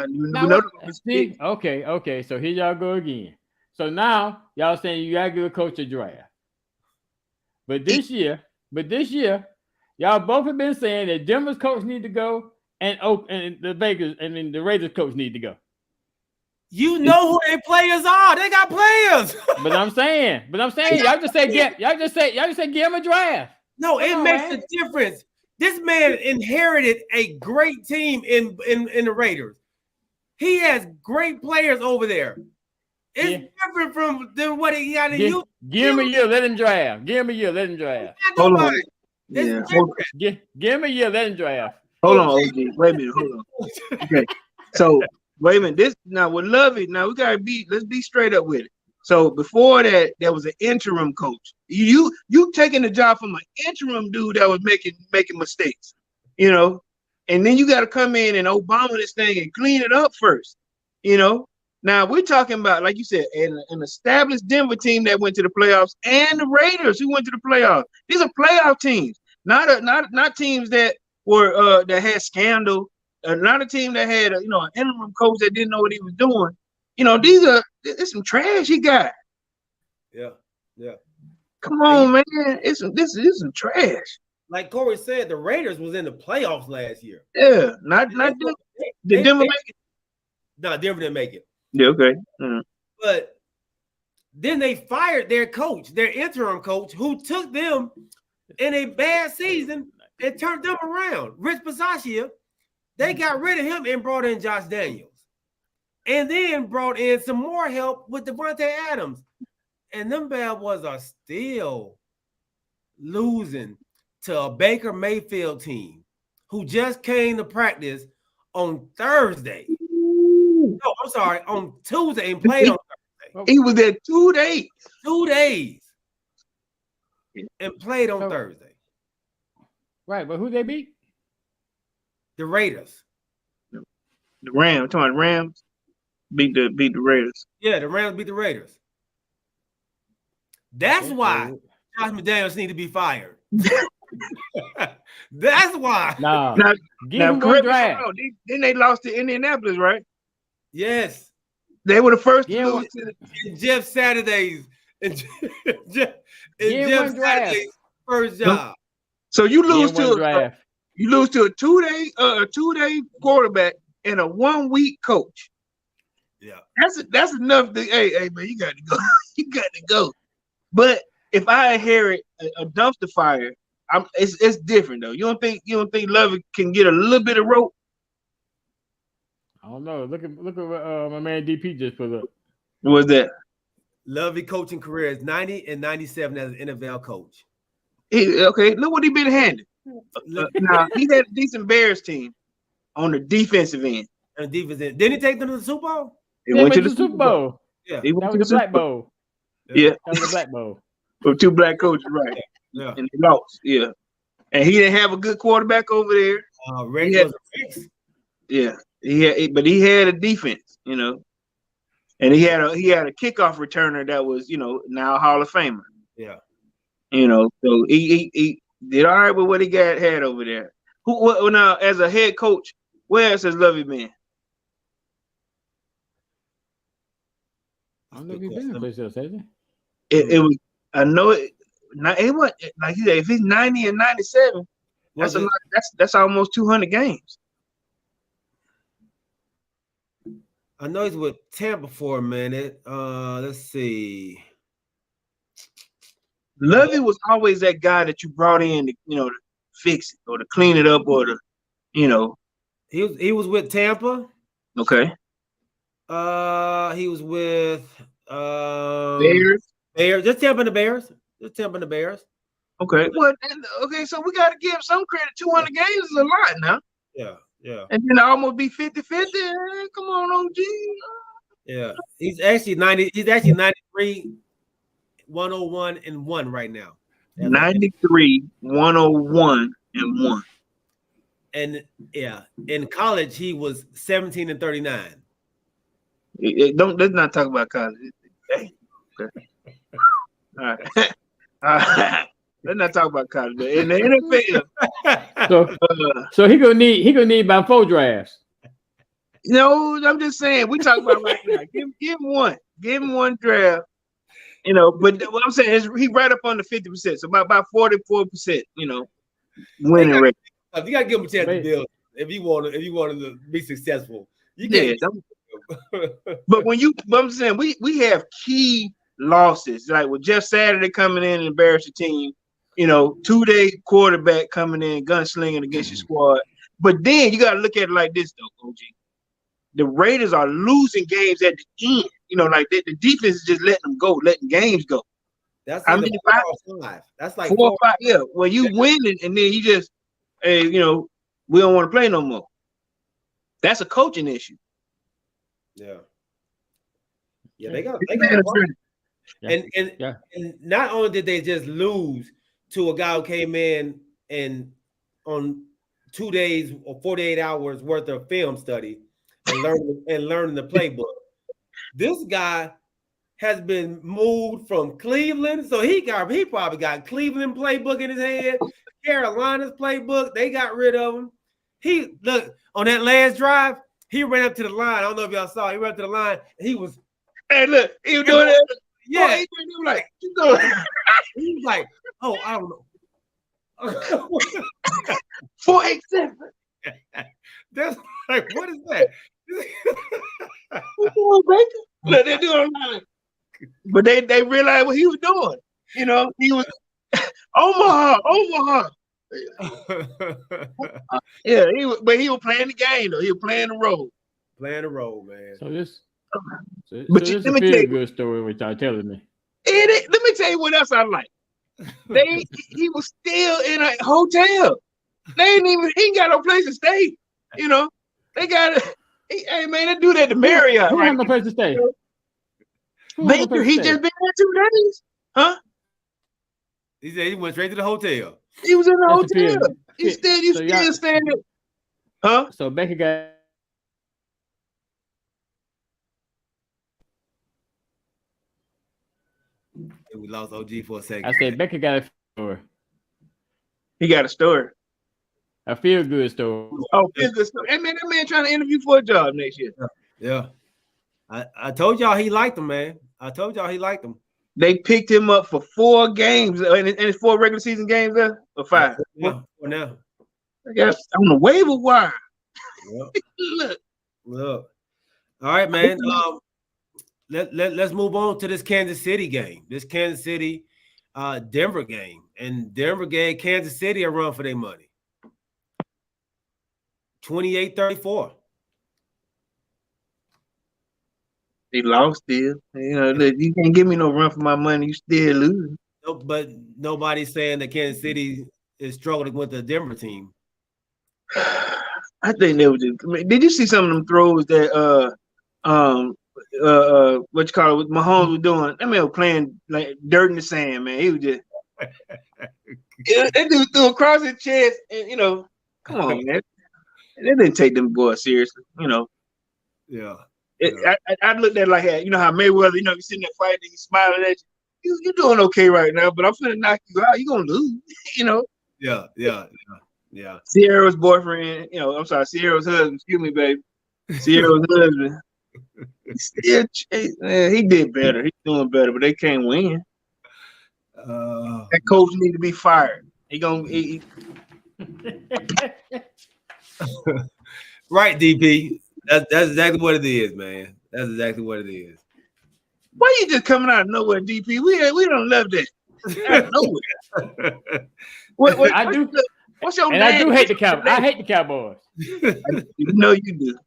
Okay. So here y'all go again. So now y'all saying you gotta give a coach a draft. But this year, y'all both have been saying that Denver's coach need to go and the Vegas and then the Raiders coach need to go. You know who their players are. They got players. But I'm saying, y'all just say give him a draft. No, it makes a difference. This man inherited a great team in the Raiders. He has great players over there. It's different than what he got in Houston. Give him a year, let him draft. Hold on. Give him a year, let him draft. Hold on, OG. Wait a minute. Hold on. Okay. So wait a minute. This now with Lovey. Now let's be straight up with it. So before that, there was an interim coach. You taking the job from an interim dude that was making mistakes, and then you got to come in and Obama this thing and clean it up first, Now we're talking about, like you said, an established Denver team that went to the playoffs and the Raiders who went to the playoffs. These are playoff teams, not teams that were that had scandal. Not a team that had an interim coach that didn't know what he was doing. It's some trash he got. Yeah. Come on, man. This is some trash. Like Corey said, the Raiders was in the playoffs last year. Yeah, not Denver. Did Denver make it? No, Denver didn't make it. Yeah, okay. Mm-hmm. But then they fired their coach, their interim coach, who took them in a bad season and turned them around. Rich Bisaccia, they got rid of him and brought in Josh Daniels. And then brought in some more help with Devontae Adams. And them bad boys are still losing to a Baker Mayfield team who just came to practice on Thursday. No, I'm sorry, on Tuesday and played on Thursday. He was there 2 days. 2 days. And played on Thursday. Right, but who they beat? The Raiders. The Rams. I'm talking about Rams beat the Raiders. Yeah, the Rams beat the Raiders. That's why Josh McDaniels need to be fired. That's why. Now then they lost to Indianapolis, right? Yes. They were the first to lose to Jeff Saturdays. And It's Yeah, Jeff one draft. Saturday's first job. So you Yeah, lose one to draft. a 2-day quarterback and a 1-week coach. Yeah. That's enough. Hey man, you got to go. You got to go. But if I inherit a dumpster fire, it's different though. You don't think Lovey can get a little bit of rope? I don't know. Look at what my man DP just put up. What was that? Lovely coaching career is 90 and 97 as an NFL coach. Okay, look what he been handed. Now he had a decent Bears team on the defensive end. And defense end. Didn't he take them to the Super Bowl? He went to the Super Bowl. Yeah. He That went to was the the Super Black Bowl. Bowl. Yeah. That was the Black Bowl. With 2 black coaches, right? Yeah. And they lost. Yeah. And he didn't have a good quarterback over there. Rex had- was a fix. Yeah. But he had a defense, and he had a kickoff returner that was, now a Hall of Famer. Yeah. So he did all right with what he had over there. Who now as a head coach, where else has Lovey been? I don't know if he's been in a place else, has he? It was, I know it. It was like you said, if he's 90 and 97, that's a lot. That's almost 200 games. I know he's with Tampa for a minute. Let's see. Lovey was always that guy that you brought in to fix it or to clean it up or to. He was with Tampa. Okay. He was with Bears. Just Tampa and the Bears. Just Tampa and the Bears. Okay. Well, okay. So we got to give some credit. 200 games is a lot now. Yeah. Yeah. And then almost be 50-50. Come on, OG. Yeah. He's actually 90. He's actually 93, 101 and 1 right now. 93, 101 and 1. And yeah, in college he was 17 and 39. Let's not talk about college. Hey. Okay. All right. Let's not talk about college. But in the NFL, so he gonna need about 4 drafts. I'm just saying we talk about right now. Give him one draft. But what I'm saying is he right up on the 50%, so about 44%. Winning rate. You gotta give him a chance to build if you want to be successful. You can't. But I'm saying we have key losses like with Jeff Saturday coming in and embarrass the team. 2-day quarterback coming in gunslinging against your squad. But then you got to look at it like this though, OG. The Raiders are losing games at the end. Like the defense is just letting games go. That's 5. That's like 4 or 5. Yeah. Well, you win it, and then he just, hey, we don't want to play no more. That's a coaching issue. Yeah. Yeah, they got and not only did they just lose to a guy who came in and on 2 days or 48 hours worth of film study and learning the playbook. This guy has been moved from Cleveland, so he probably got Cleveland playbook in his head, Carolina's playbook. They got rid of him. He look on that last drive. He ran up to the line. I don't know if y'all saw. He ran up to the line. And he was. Hey, look, he was doing that. Yeah, he was like, you doing? He was like, oh, I don't know. 487. That's like, what is that? Look, they're doing like, but they realized what he was doing. He was Omaha. Yeah, he was playing the game though. He was playing the role. Playing the role, man. So this But this let is a me tell you, good story what y'all telling me. let me tell you what else I like. He was still in a hotel. He ain't got no place to stay. They got hey man, they do that to Marriott. Who right? had no place to stay? Baker, he just been there 2 days, huh? He said he went straight to the hotel. He was in the That's the hotel. feeling. You still standing, huh? So Becky got. We lost OG for a second. I said Becky got a story. He got a story. A feel good story. Oh, feel good story. Hey man, that man trying to interview for a job next year. Yeah. I told y'all he liked him, man. I told y'all he liked him. They picked him up for 4 games, and it's 4 regular season games there, or 5. Yeah, for now. I got on the waiver wire. Yep. Look. All right, man. Let's move on to this Kansas City game. This Kansas City Denver game. And Denver gave Kansas City a run for their money. 28-34. They lost still. Look, you can't give me no run for my money. You still lose. No, but nobody's saying that Kansas City is struggling with the Denver team. I think they were just. Did you see some of them throws that what you call it? What Mahomes was doing? That man was playing like dirt in the sand, man. He was just. That dude threw across his chest, and come on, man. They didn't take them boys seriously, Yeah. I looked at it like, how Mayweather, you sitting there fighting, he's smiling at you. You're doing okay right now, but I'm finna knock you out. You're gonna lose, Yeah. Sierra's boyfriend, I'm sorry, Sierra's husband. Excuse me, baby. Sierra's husband. Man, he did better. He's doing better, but they can't win. That coach need to be fired. Right, DP. That's exactly what it is, man. That's exactly what it is. Why you just coming out of nowhere, DP? We don't love that. Out of nowhere. I do. What's your and name? I do hate the Cowboys. I hate the Cowboys. You do.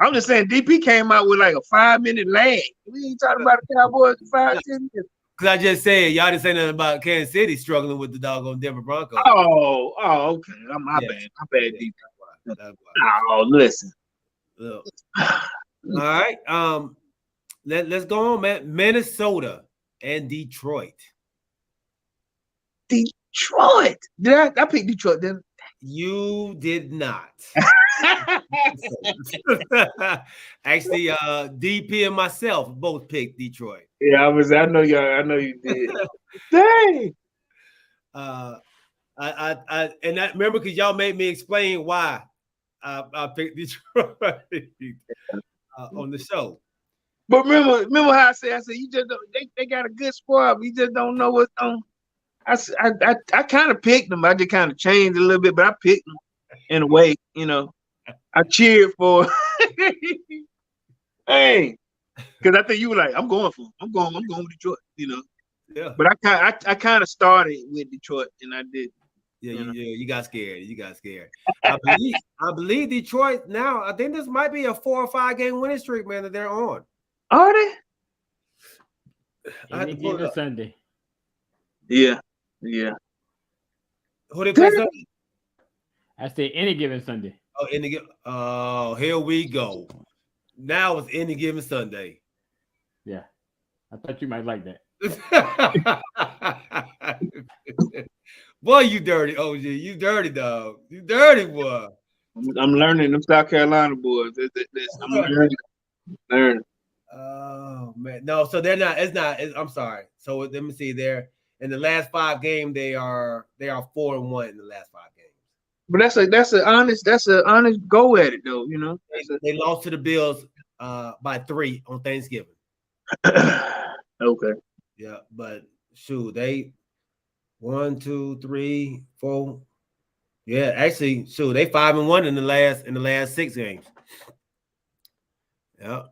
I'm just saying DP came out with like a 5-minute lag. We ain't talking about the Cowboys for 5-10 minutes. Because I just said y'all didn't say nothing about Kansas City struggling with the doggone Denver Broncos. Oh, okay. My bad, DP. Oh, listen. Look. All right. Let's go on, man. Minnesota and Detroit. Detroit. Did I pick Detroit? Then you did not. Actually, DP and myself both picked Detroit. Yeah, I know you did. Dang. I remember because y'all made me explain why I picked Detroit on the show. But remember how I said you just don't, they got a good squad, but you just don't know what's on. I kind of picked them. I just kind of changed a little bit, but I picked them in a way. I cheered for. Hey, because I think you were like, I'm going with Detroit. Yeah. But I kind of started with Detroit, and I did. Yeah, you got scared. I believe Detroit now. I think this might be a 4 or 5 game winning streak, man, that they're on. Are they? Any given Sunday. Yeah. Who they play Sunday? I say any given Sunday. Oh, here we go. Now it's any given Sunday. Yeah, I thought you might like that. Boy, you dirty, OG. You dirty, dog. You dirty, boy. I'm learning them South Carolina boys. I'm learning. Oh man, no. So they're not. I'm sorry. So let me see. They're in the last 5 games. They are 4-1 in the last 5 games. But that's an honest go at it though. They lost to the Bills by 3 on Thanksgiving. Okay. Yeah, but shoot, they 1, 2, 3, 4. Yeah, actually, shoot, they 5-1 in the last 6 games. Yeah.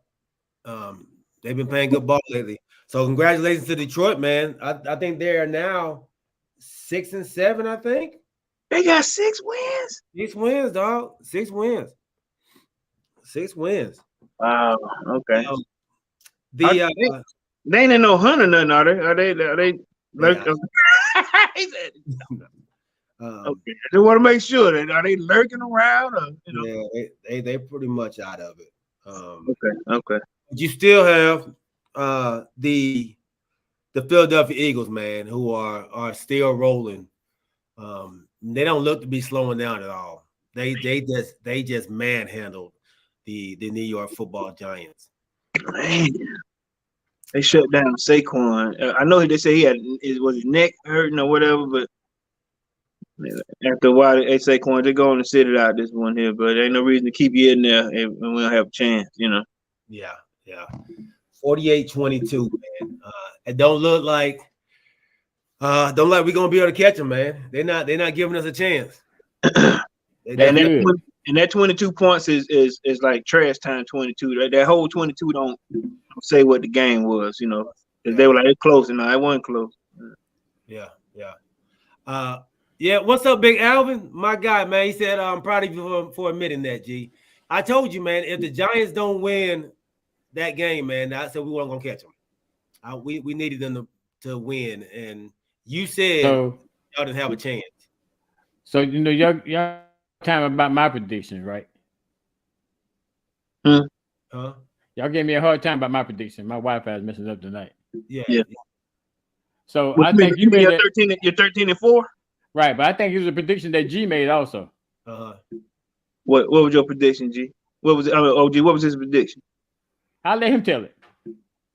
They've been playing good ball lately. So congratulations to Detroit, man. I think they are now 6-7, I think. They got 6 wins. 6 wins, dog. 6 wins. 6 wins. Wow. Okay. They ain't in no hunt or nothing, are they? Are they? Yeah. Okay. I just want to make sure are they lurking around or Yeah, they pretty much out of it. Okay. You still have the Philadelphia Eagles, man, who are still rolling. They don't look to be slowing down at all. They just manhandled the New York Football Giants. Man. They shut down Saquon. I know they say was his neck hurting or whatever, but after a while, Saquon, they're going to sit it out this one here, but there ain't no reason to keep you in there and we don't have a chance, Yeah. 48-22, man. It don't look like we're gonna be able to catch them, man. They're not giving us a chance. And that 22 points is like trash time 22. That whole 22 don't say what the game was, you know. They were like it's close, and no, it wasn't close. Yeah. What's up, Big Alvin? My guy, man. He said, I'm proud of you for admitting that, G. I told you, man, if the Giants don't win that game, man, I said we weren't gonna catch them. We needed them to win, and you said y'all didn't have a chance. So you know, y'all time about my prediction, right? Huh? Y'all gave me a hard time about my prediction. My Wi-Fi is messing up tonight. Yeah. So I think you made it. You're 13-4, right? But I think it was a prediction that G made also. What was your prediction, G? What was it? OG? What was his prediction? I'll let him tell it.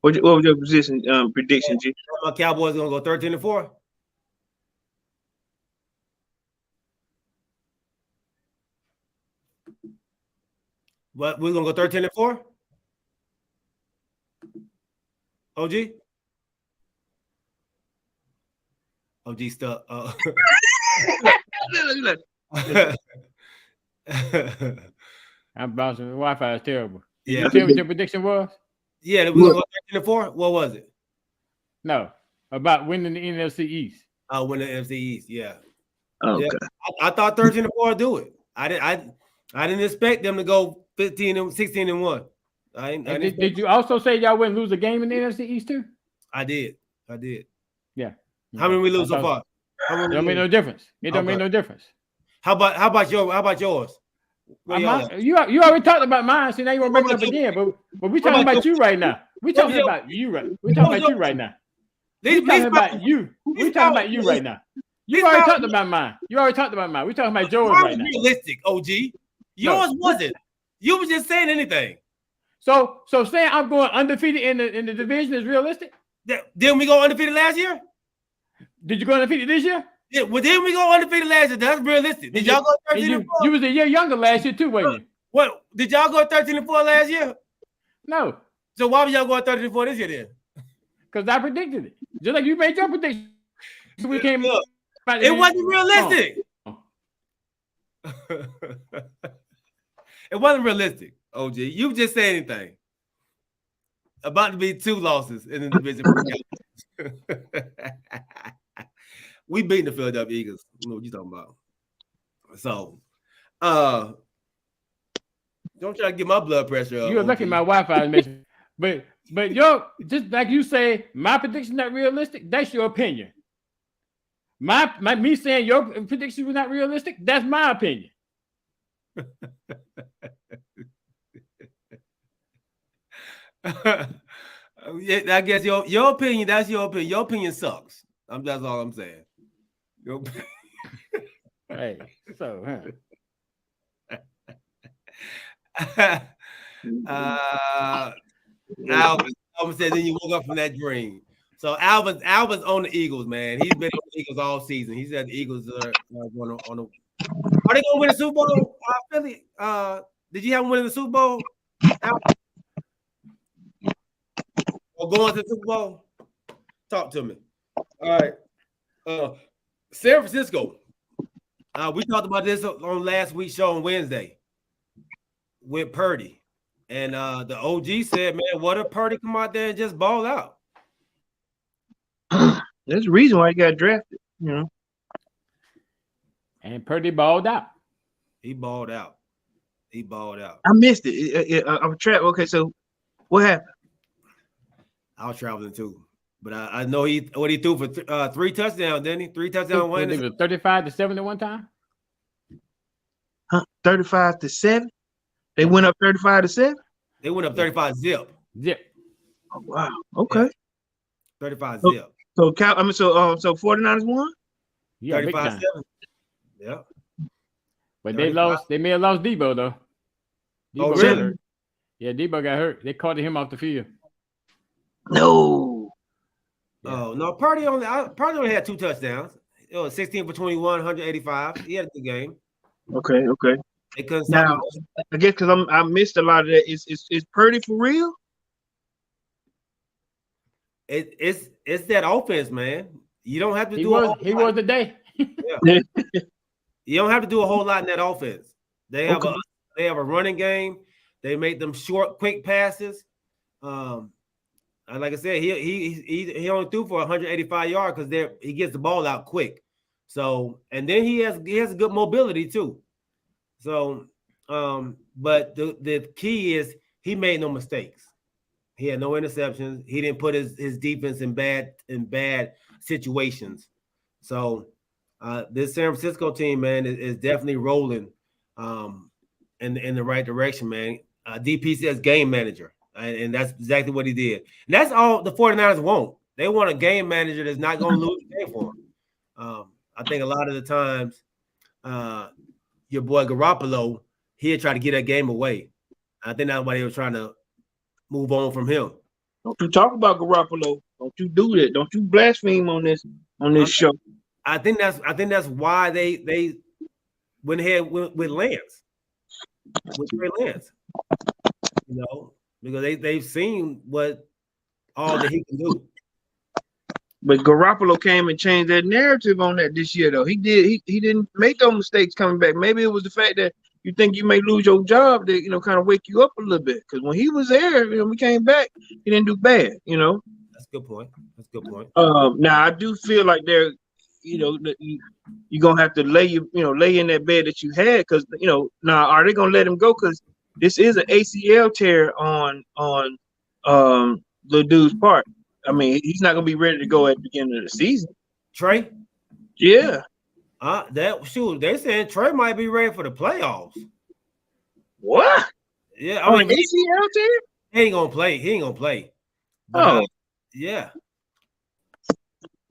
What was your prediction, G? My Cowboys gonna go 13-4. What, we're gonna go 13-4? OG? OG stuck. I'm bouncing. The Wi-Fi is terrible. Yeah. You tell me what your prediction was? Yeah, we gonna go 13-4. What was it? No, about winning the NFC East. Winning the NFC East. Yeah. Okay. Yeah. I thought 13-4 would do it. I didn't expect them to go 16-1. Did you also say y'all wouldn't lose a game in the NFC East too? I did. Yeah. How many we lose so far? It don't make no difference. It don't make no difference. How about yours? You already talked about mine, so now you want to bring it up again. But we talking about you right now. We talking about you right. We talking about you right now. We talking about you. We talking about you right now. You already talked about mine. We talking about yours right now. Realistic, OG. Yours wasn't. You was just saying anything. So saying I'm going undefeated in the division is realistic? Didn't we go undefeated last year? Did you go undefeated this year? Yeah, well, didn't we go undefeated last year? That's realistic. Did y'all go 13-4? You was a year younger last year too, wasn't you? What? Did y'all go 13-4 last year? No. So why was y'all going 13-4 this year then? Because I predicted it. Just like you made your prediction. We came up. It wasn't realistic. It wasn't realistic, OG. You just say anything. About to be 2 losses in the division. We beating the Philadelphia Eagles. You know what you talking about. So, don't try to get my blood pressure up. You're lucky my Wi-Fi is missing. But just like you say, my prediction not realistic. That's your opinion. Me saying your prediction was not realistic. That's my opinion. Yeah, I guess your opinion. That's your opinion. Your opinion sucks. That's all I'm saying. Hey, so Alvin said then you woke up from that dream. So Alvin's on the Eagles, man. He's been on the Eagles all season. He said the Eagles are going on. Are they gonna win the Super Bowl? Philly? Did you have them winning the Super Bowl? Or going to the Super Bowl? Talk to me. All right. San Francisco. We talked about this on last week's show on Wednesday with Purdy. And the OG said, man, what if Purdy come out there and just ball out? There's a reason why he got drafted, you know. And Purdy balled out. He balled out. I missed it. I was trapped. Okay, so what happened? I was traveling too. But I know he threw for 3 touchdowns, didn't he? 3 touchdowns. It was 35-7 at one time. 35-7. They went up 35-7. They went up 35 zip. Oh, wow. Okay. 35 so, zip. So 49ers won. Yeah, 35-7. Yeah. But they lost. They may have lost Debo though. Debo really? Got hurt. Yeah, Debo got hurt. They carted him off the field. No. Oh no, Purdy only had 2 touchdowns. It was 16 for 21, 185. He had a good game. Okay. They couldn't stop him. I guess because I missed a lot of that. Is Purdy for real? it's that offense, man. You don't have to He do a whole was lot. today. Yeah. You don't have to do a whole lot in that offense. They have a running game. They make them short, quick passes. And like I said, he only threw for 185 yards because he gets the ball out quick. So, and then he has good mobility too. So, but the key is he made no mistakes. He had no interceptions. He didn't put his defense in bad situations. So this San Francisco team, man, is definitely rolling in the right direction, man. DP says game manager, and that's exactly what he did. And that's all the 49ers want. They want a game manager that's not going to lose the game for them. I think a lot of the times your boy Garoppolo, he'd try to get that game away. I think that's why they were trying to move on from him. Don't you talk about Garoppolo. Don't you do that. Don't you blaspheme on this show. I think that's why they went ahead with Lance. With Trey Lance. You know, because they've seen what all that he can do. But Garoppolo came and changed that narrative on that this year, though. He didn't make those mistakes coming back. Maybe it was the fact that you think you may lose your job that, kind of wake you up a little bit. Because when he was there, we came back, he didn't do bad, That's a good point. Now, I do feel like they're, you're going to have to lay in that bed that you had. Because, now, are they going to let him go? Because this is an ACL tear on the dude's part. I mean, he's not going to be ready to go at the beginning of the season. Trey? Yeah. They're saying Trey might be ready for the playoffs. What? Yeah, I mean, ACL tear? He ain't gonna play. But, yeah.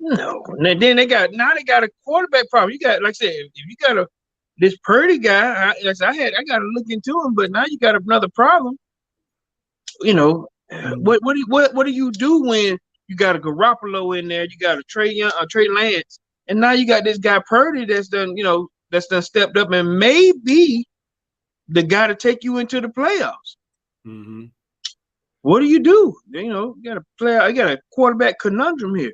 No. And then they got a quarterback problem. You got, like I said, if you got this Purdy guy, I got to look into him. But now you got another problem. What do you do when you got a Garoppolo in there? You got a Trey Lance. And now you got this guy Purdy that's done stepped up and may be the guy to take you into the playoffs. Mm-hmm. What do? You got a quarterback conundrum here.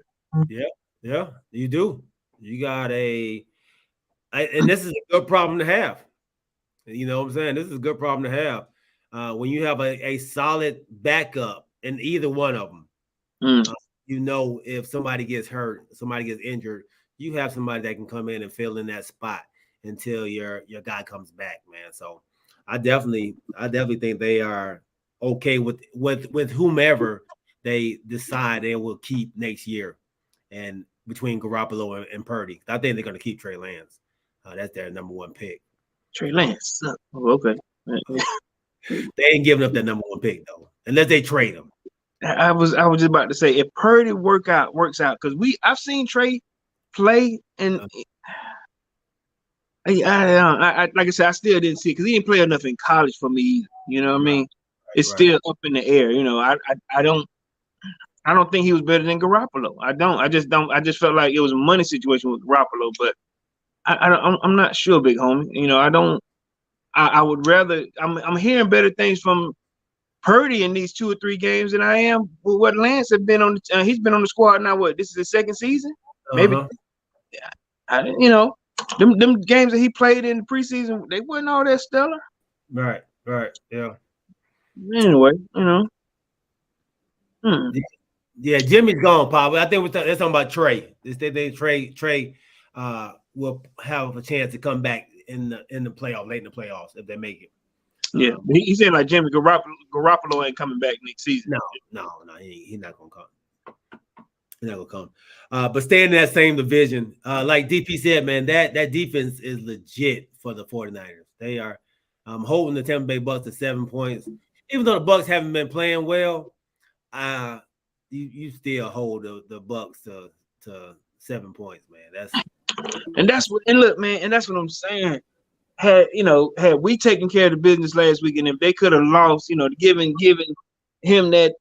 Yeah, you do. You got and this is a good problem to have. You know what I'm saying? This is a good problem to have. When you have a solid backup in either one of them, if somebody gets hurt, somebody gets injured, you have somebody that can come in and fill in that spot until your guy comes back, man. So I definitely think they are okay with whomever they decide they will keep next year, and between Garoppolo and Purdy. I think they're going to keep Trey Lance. That's their number one pick. Trey Lance. Oh, okay. They ain't giving up that number one pick though, unless they trade him. I was just about to say, if Purdy works out, because I've seen Trey play, and I like I said, I still didn't see it because he didn't play enough in college for me either. You know what I mean? It's still up in the air. I don't think he was better than Garoppolo. I just felt like it was a money situation with Garoppolo, but I'm not sure, big homie. I would rather. I'm hearing better things from Purdy in these 2 or 3 games than I am with what Lance has been on. He's been on the squad now. What? This is his second season, maybe. Them games that he played in the preseason, they wasn't all that stellar. Right, yeah. Anyway, Yeah, Jimmy's gone, Pop. I think they're talking about Trey. Trey will have a chance to come back in the playoffs, late in the playoffs if they make it. Yeah, he said like Jimmy Garoppolo ain't coming back next season. No, he's not gonna come. He's not gonna come. But staying in that same division, like DP said, man, that defense is legit for the 49ers. They are holding the Tampa Bay Bucks to 7 points. Even though the Bucks haven't been playing well, you still hold the Bucks to 7 points, man. That's what I'm saying. Had we taken care of the business last week, and if they could have lost, given him that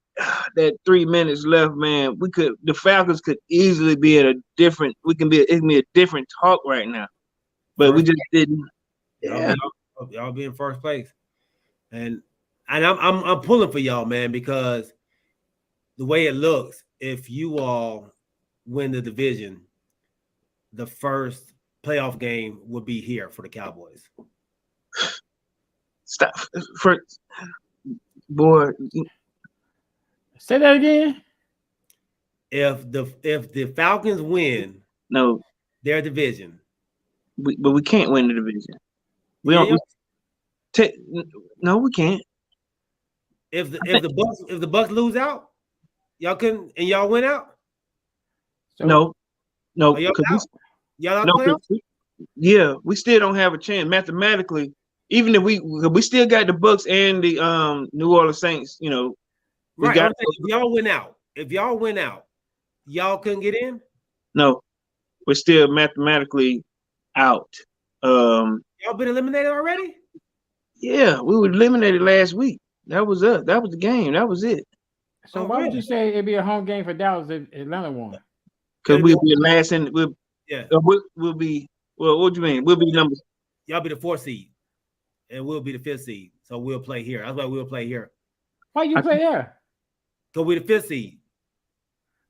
3 minutes left, man, the Falcons could easily be at a different. It can be a different talk right now, but we just didn't. Yeah, y'all be in first place, and I'm pulling for y'all, man, because the way it looks, if you all win the division, the first playoff game would be here for the Cowboys. Stop for boy. Say that again. If the Falcons win No, their division, but we can't win the division. We yeah, don't. No, we can't. If the Bucks lose out, y'all couldn't, and y'all win out. So, No, Are y'all out? Y'all out no, playoffs? yeah, we still don't have a chance mathematically. Even if we still got the Bucks and the New Orleans Saints, you know, Right. If y'all win out, y'all couldn't get in. No, we're still mathematically out. Y'all been eliminated already? Yeah, we were eliminated last week. That was us. That was the game. That was it. So why would you say it'd be a home game for Dallas if Atlanta won? Because we'll be last in. We'll be. Well, what do you mean? We'll be number. Y'all be the 4th seed, and we'll be the 5th seed. So we'll play here. That's why we'll play here. Why you play there? Because we the 5th seed.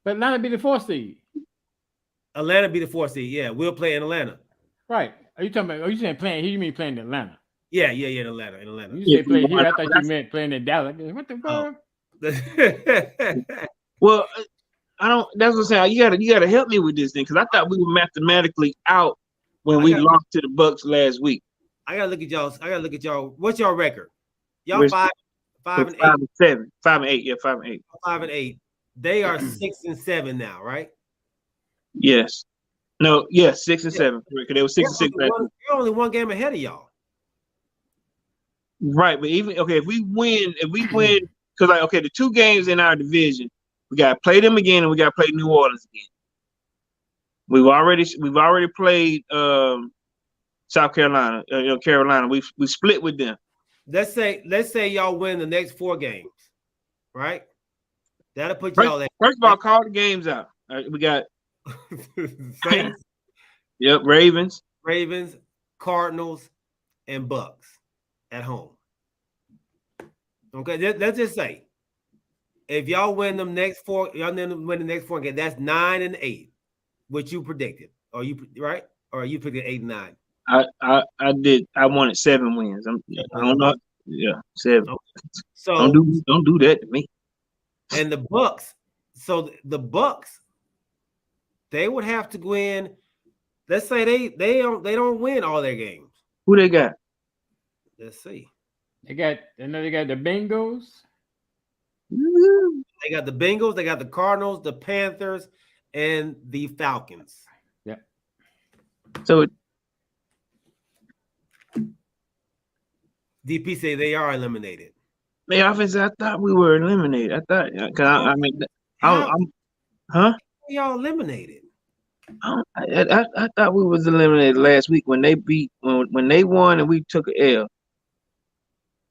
But Atlanta be the 4th seed. Atlanta be the 4th seed. Yeah, we'll play in Atlanta. Right. Are you talking about? Are you saying playing here? You mean playing in Atlanta? Yeah, in Atlanta. You say play here. I thought you meant playing in Dallas. What the fuck? Well, I don't. That's what I'm saying. You gotta help me with this thing because I thought we were mathematically out when we lost to the Bucks last week. I gotta look at y'all. What's your record? Y'all 5 and 8. 5 and 7. 5 and 8. Yeah, 5 and 8. 5 and 8. They are 6 and 7 now, right? Yes. No. Yes. 6 and 7. Because they were 6 and 6 last week. You're only one game ahead of y'all. Right, but if we win, because the 2 games in our division, we got to play them again, and we got to play New Orleans again. We've already played South Carolina, Carolina. We split with them. Let's say y'all win the next 4 games, right? That'll put y'all at first of all, call the games out. We got Saints, yep, Ravens, Cardinals, and Bucks at home. Okay, let's just say if y'all win the next 4 games, that's 9 and 8, which you predicted, or you right, or you predicted 8 and 9. I did. I wanted 7 wins. I don't know. Yeah, 7. Okay. So don't do that to me. And the Bucks. So the Bucks, they would have to win. Let's say they don't win all their games. Who they got? Let's see. They got the Bengals. They got the Bengals. They got the Cardinals, the Panthers, and the Falcons. Yep. So DP say they are eliminated. Man, obviously, I thought we were eliminated. I thought, because huh? Y'all eliminated. I thought we was eliminated last week when they won and we took an L.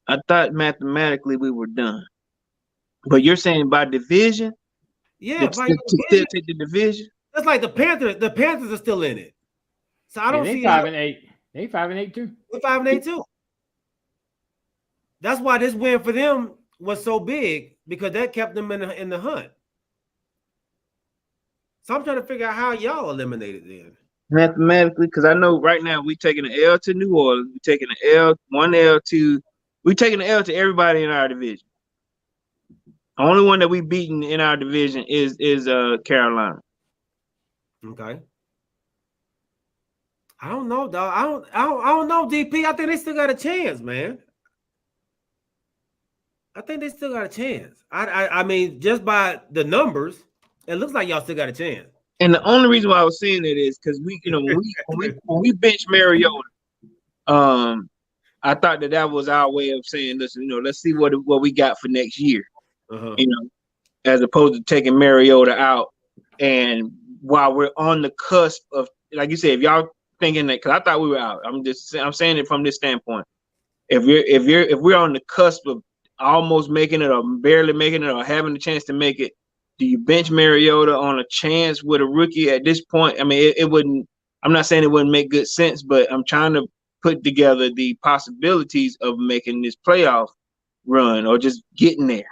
I thought mathematically we were done. But you're saying by division? Yeah, by division? Still take the division? That's like the Panthers. The Panthers are still in it. So I don't see 5 and 8. They 5 and 8 too. We're 5 and 8 too. That's why this win for them was so big, because that kept them in the hunt. So I'm trying to figure out how y'all eliminated then. Mathematically, because I know right now we taking an L to New Orleans, we taking an L, 1 L to, we taking an L to everybody in our division. The only one that we beaten in our division is Carolina. Okay. I don't know, dog. I don't know, DP. I think they still got a chance, man. I think they still got a chance. I mean, just by the numbers, it looks like y'all still got a chance. And the only reason why I was saying that is because when we bench Mariota, I thought that was our way of saying, listen, let's see what we got for next year. As opposed to taking Mariota out. And while we're on the cusp of, like you said, if y'all thinking that, because I thought we were out. I'm saying it from this standpoint. If we're on the cusp of almost making it or barely making it or having a chance to make it, do you bench Mariota on a chance with a rookie at this point? I mean, it wouldn't. I'm not saying it wouldn't make good sense, but I'm trying to put together the possibilities of making this playoff run or just getting there.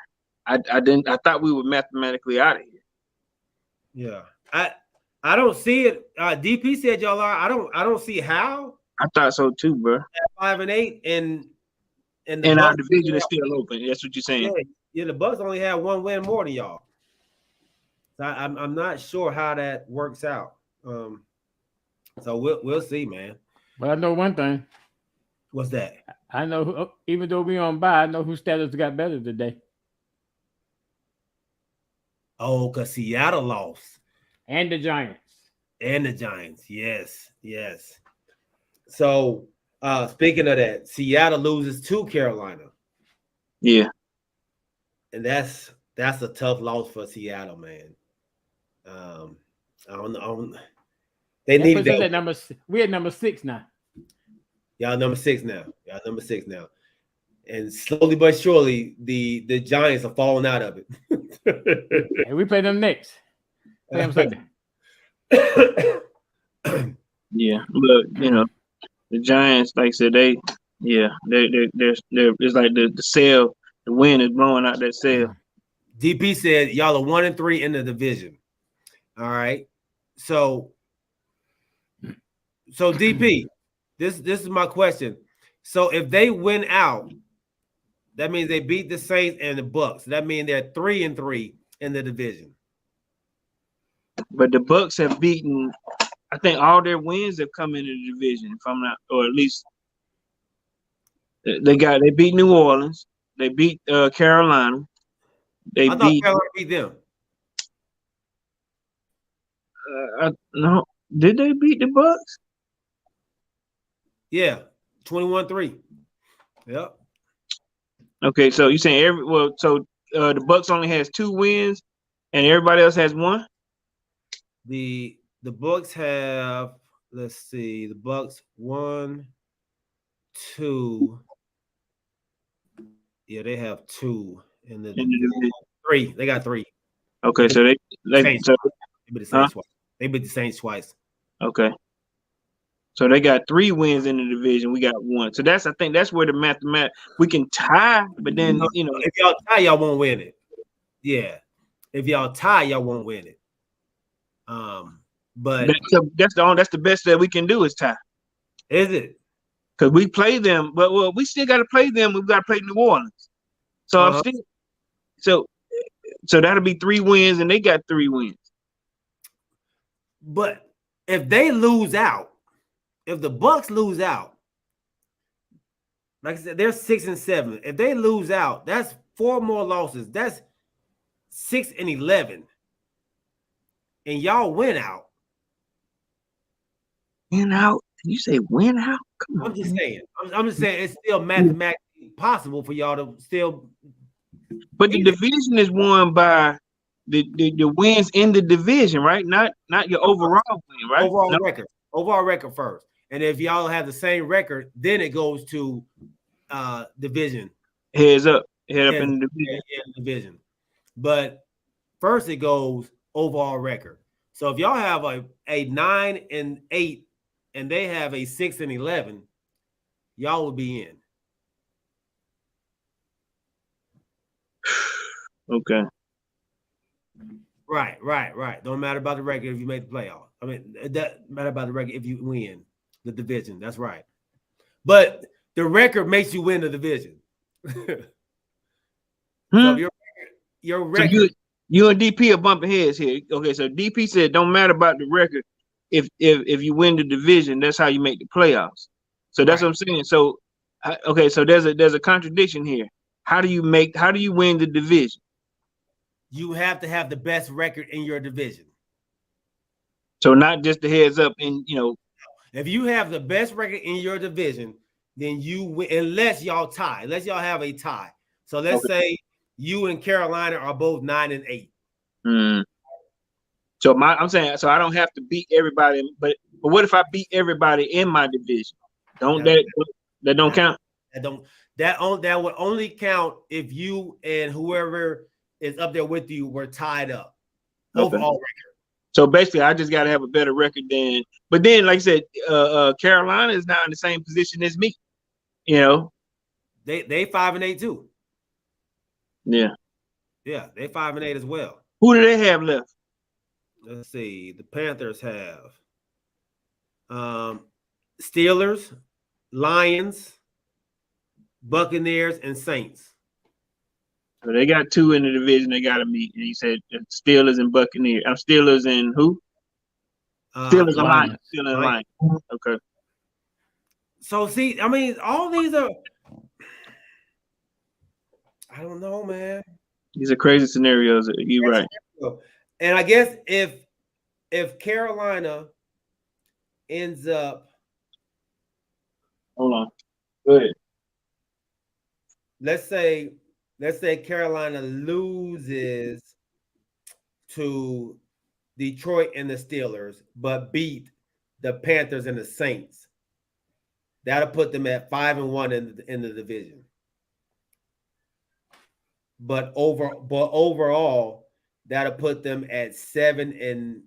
I thought we were mathematically out of here. Yeah. I don't see it. DP said y'all are. I don't see how. I thought so too, bro. 5-8 and our division is still open. That's what you're saying. Yeah, the Bucks only have one win more than y'all. So I'm not sure how that works out. So we'll see, man. But I know one thing. What's that? I know even though we on bye, I know whose status got better today. Oh, because Seattle lost. And the Giants. Yes. So speaking of that, Seattle loses to Carolina. Yeah. And that's a tough loss for Seattle, man. I don't they needed that. We're at number 6 now. Y'all number 6 now. And slowly but surely, the Giants are falling out of it. And we play them next. Play them Sunday. Yeah, but the Giants, like I said, they're it's like the sail, the wind is blowing out that sail. DP said y'all are 1-3 in the division. All right. So DP, this is my question. So if they win out, that means they beat the Saints and the Bucks. That means they're 3-3 in the division. But the Bucks have beaten, I think all their wins have come into the division, if I'm not, or at least they beat New Orleans, they beat Carolina. I thought Carolina beat them. No, did they beat the Bucks? Yeah, 21-3. Yep. Okay, so you're saying the Bucks only has 2 wins, and everybody else has 1. The Bucks have, let's see, the Bucks 1, 2. Yeah, they have 2 in the division. 3. They got 3. Okay, so they beat the Saints twice. They beat the Saints twice. Okay. So they got 3 wins in the division. We got 1. So I think that's where the mathematics we can tie, but then if y'all tie, y'all won't win it. Yeah. If y'all tie, y'all won't win it. But that's the best that we can do is tie. Is it? Because we play them, but we still got to play them. We've got to play New Orleans. So I'm still so that'll be 3 wins, and they got 3 wins. But if they lose out, if the Bucks lose out, like I said, they're 6-7. If they lose out, that's 4 more losses. That's 6-11. And y'all win out. Win out? You say win out? Come on. I'm just saying. I'm just saying it's still mathematically possible for y'all to still. But the division is won by the wins in the division, right? Not your overall win, right? Overall record first. And if y'all have the same record, then it goes to division. Head up in the division. But first it goes overall record. So if y'all have a 9-8 and they have a 6-11, y'all will be in. Okay. Right. Don't matter about the record if you make the playoff. I mean, it doesn't matter about the record if you win the division. That's right. But the record makes you win the division. So your record. So you and DP are bumping heads here. Okay, so DP said don't matter about the record. If you win the division, that's how you make the playoffs. So that's what I'm saying. So okay, so there's a contradiction here. How do you win the division? You have to have the best record in your division. So not just the heads up, and if you have the best record in your division, then you win, unless y'all tie, unless y'all have a tie. So let's say you and Carolina are both 9-8. So I'm saying, so I don't have to beat everybody, but what if I beat everybody in my division? That don't count? That would only count if you and whoever is up there with you were tied up. Overall record. So basically, I just got to have a better record than. But then, like I said, Carolina is now in the same position as me. They 5-8 too. Yeah. Yeah, they 5-8 as well. Who do they have left? Let's see. The Panthers have Steelers, Lions, Buccaneers, and Saints. So they got 2 in the division they got to meet. And he said Steelers and Buccaneers. Steelers and who? Steelers and Lions. Steelers and Lions. Okay. So see, I mean, all these are. I don't know, man. These are crazy scenarios. You're right. And I guess if Carolina ends up, hold on, go ahead. Let's say Carolina loses to Detroit and the Steelers, but beat the Panthers and the Saints. That'll put them at 5-1 in the division. But overall, that'll put them at 7-10.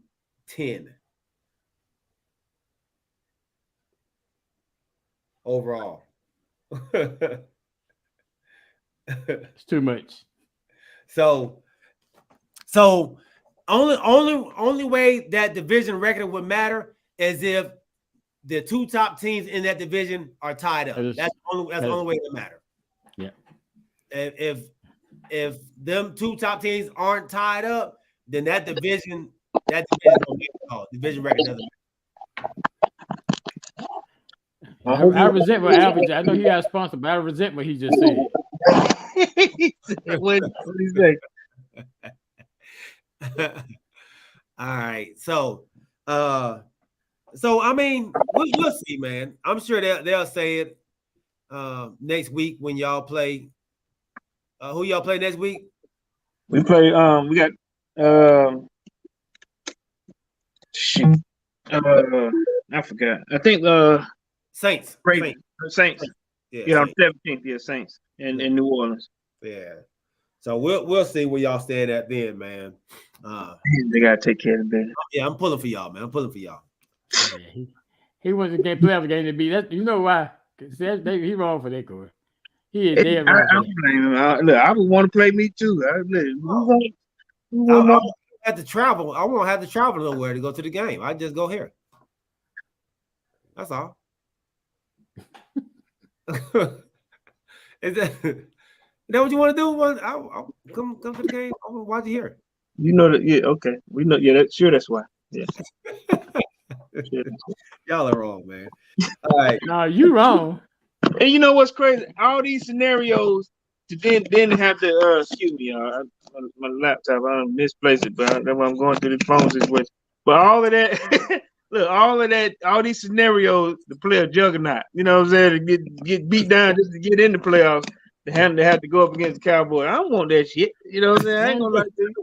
Overall. It's too much. So only way that division record would matter is if the 2 top teams in that division are tied up. That's the only way it matter. Yeah. If them 2 top teams aren't tied up, then that division don't get called. Division record doesn't matter. I resent what Alvin. I know he got a sponsor, but I resent what he just said. What did he say? All right, so I mean, we'll see, man. I'm sure they'll say it next week when y'all play. Who y'all play next week? We play. We got. Shoot. I forgot. I think. Saints. Saints. Yeah, on 17th. Yeah, Saints in New Orleans. Yeah. So we'll see where y'all stand at then, man. They gotta take care of that. Yeah, I'm pulling for y'all, man. I'm pulling for y'all. Yeah, he wants the playoff game to be that. You know why? He wrong for that, Corey. He is dead wrong. I don't blame him. Look, I would want to play me too. I won't have to travel. I won't have to travel nowhere to go to the game. I just go here. That's all. Is that what you want to do? I'll come to the game. I want to watch it here. You know that? Yeah. Okay. We know. Yeah. That's why. Yeah. Y'all are wrong, man. All right. No, you wrong. And you know what's crazy? All these scenarios to then have to excuse me, y'all. My laptop, I misplaced it, but that's why I'm going through the phones is with. But all of that, look, all these scenarios, the player juggernaut. You know what I'm saying? To get beat down just to get in the playoffs. They have to go up against the Cowboys. I don't want that shit. You know what I'm saying? I ain't gonna like that.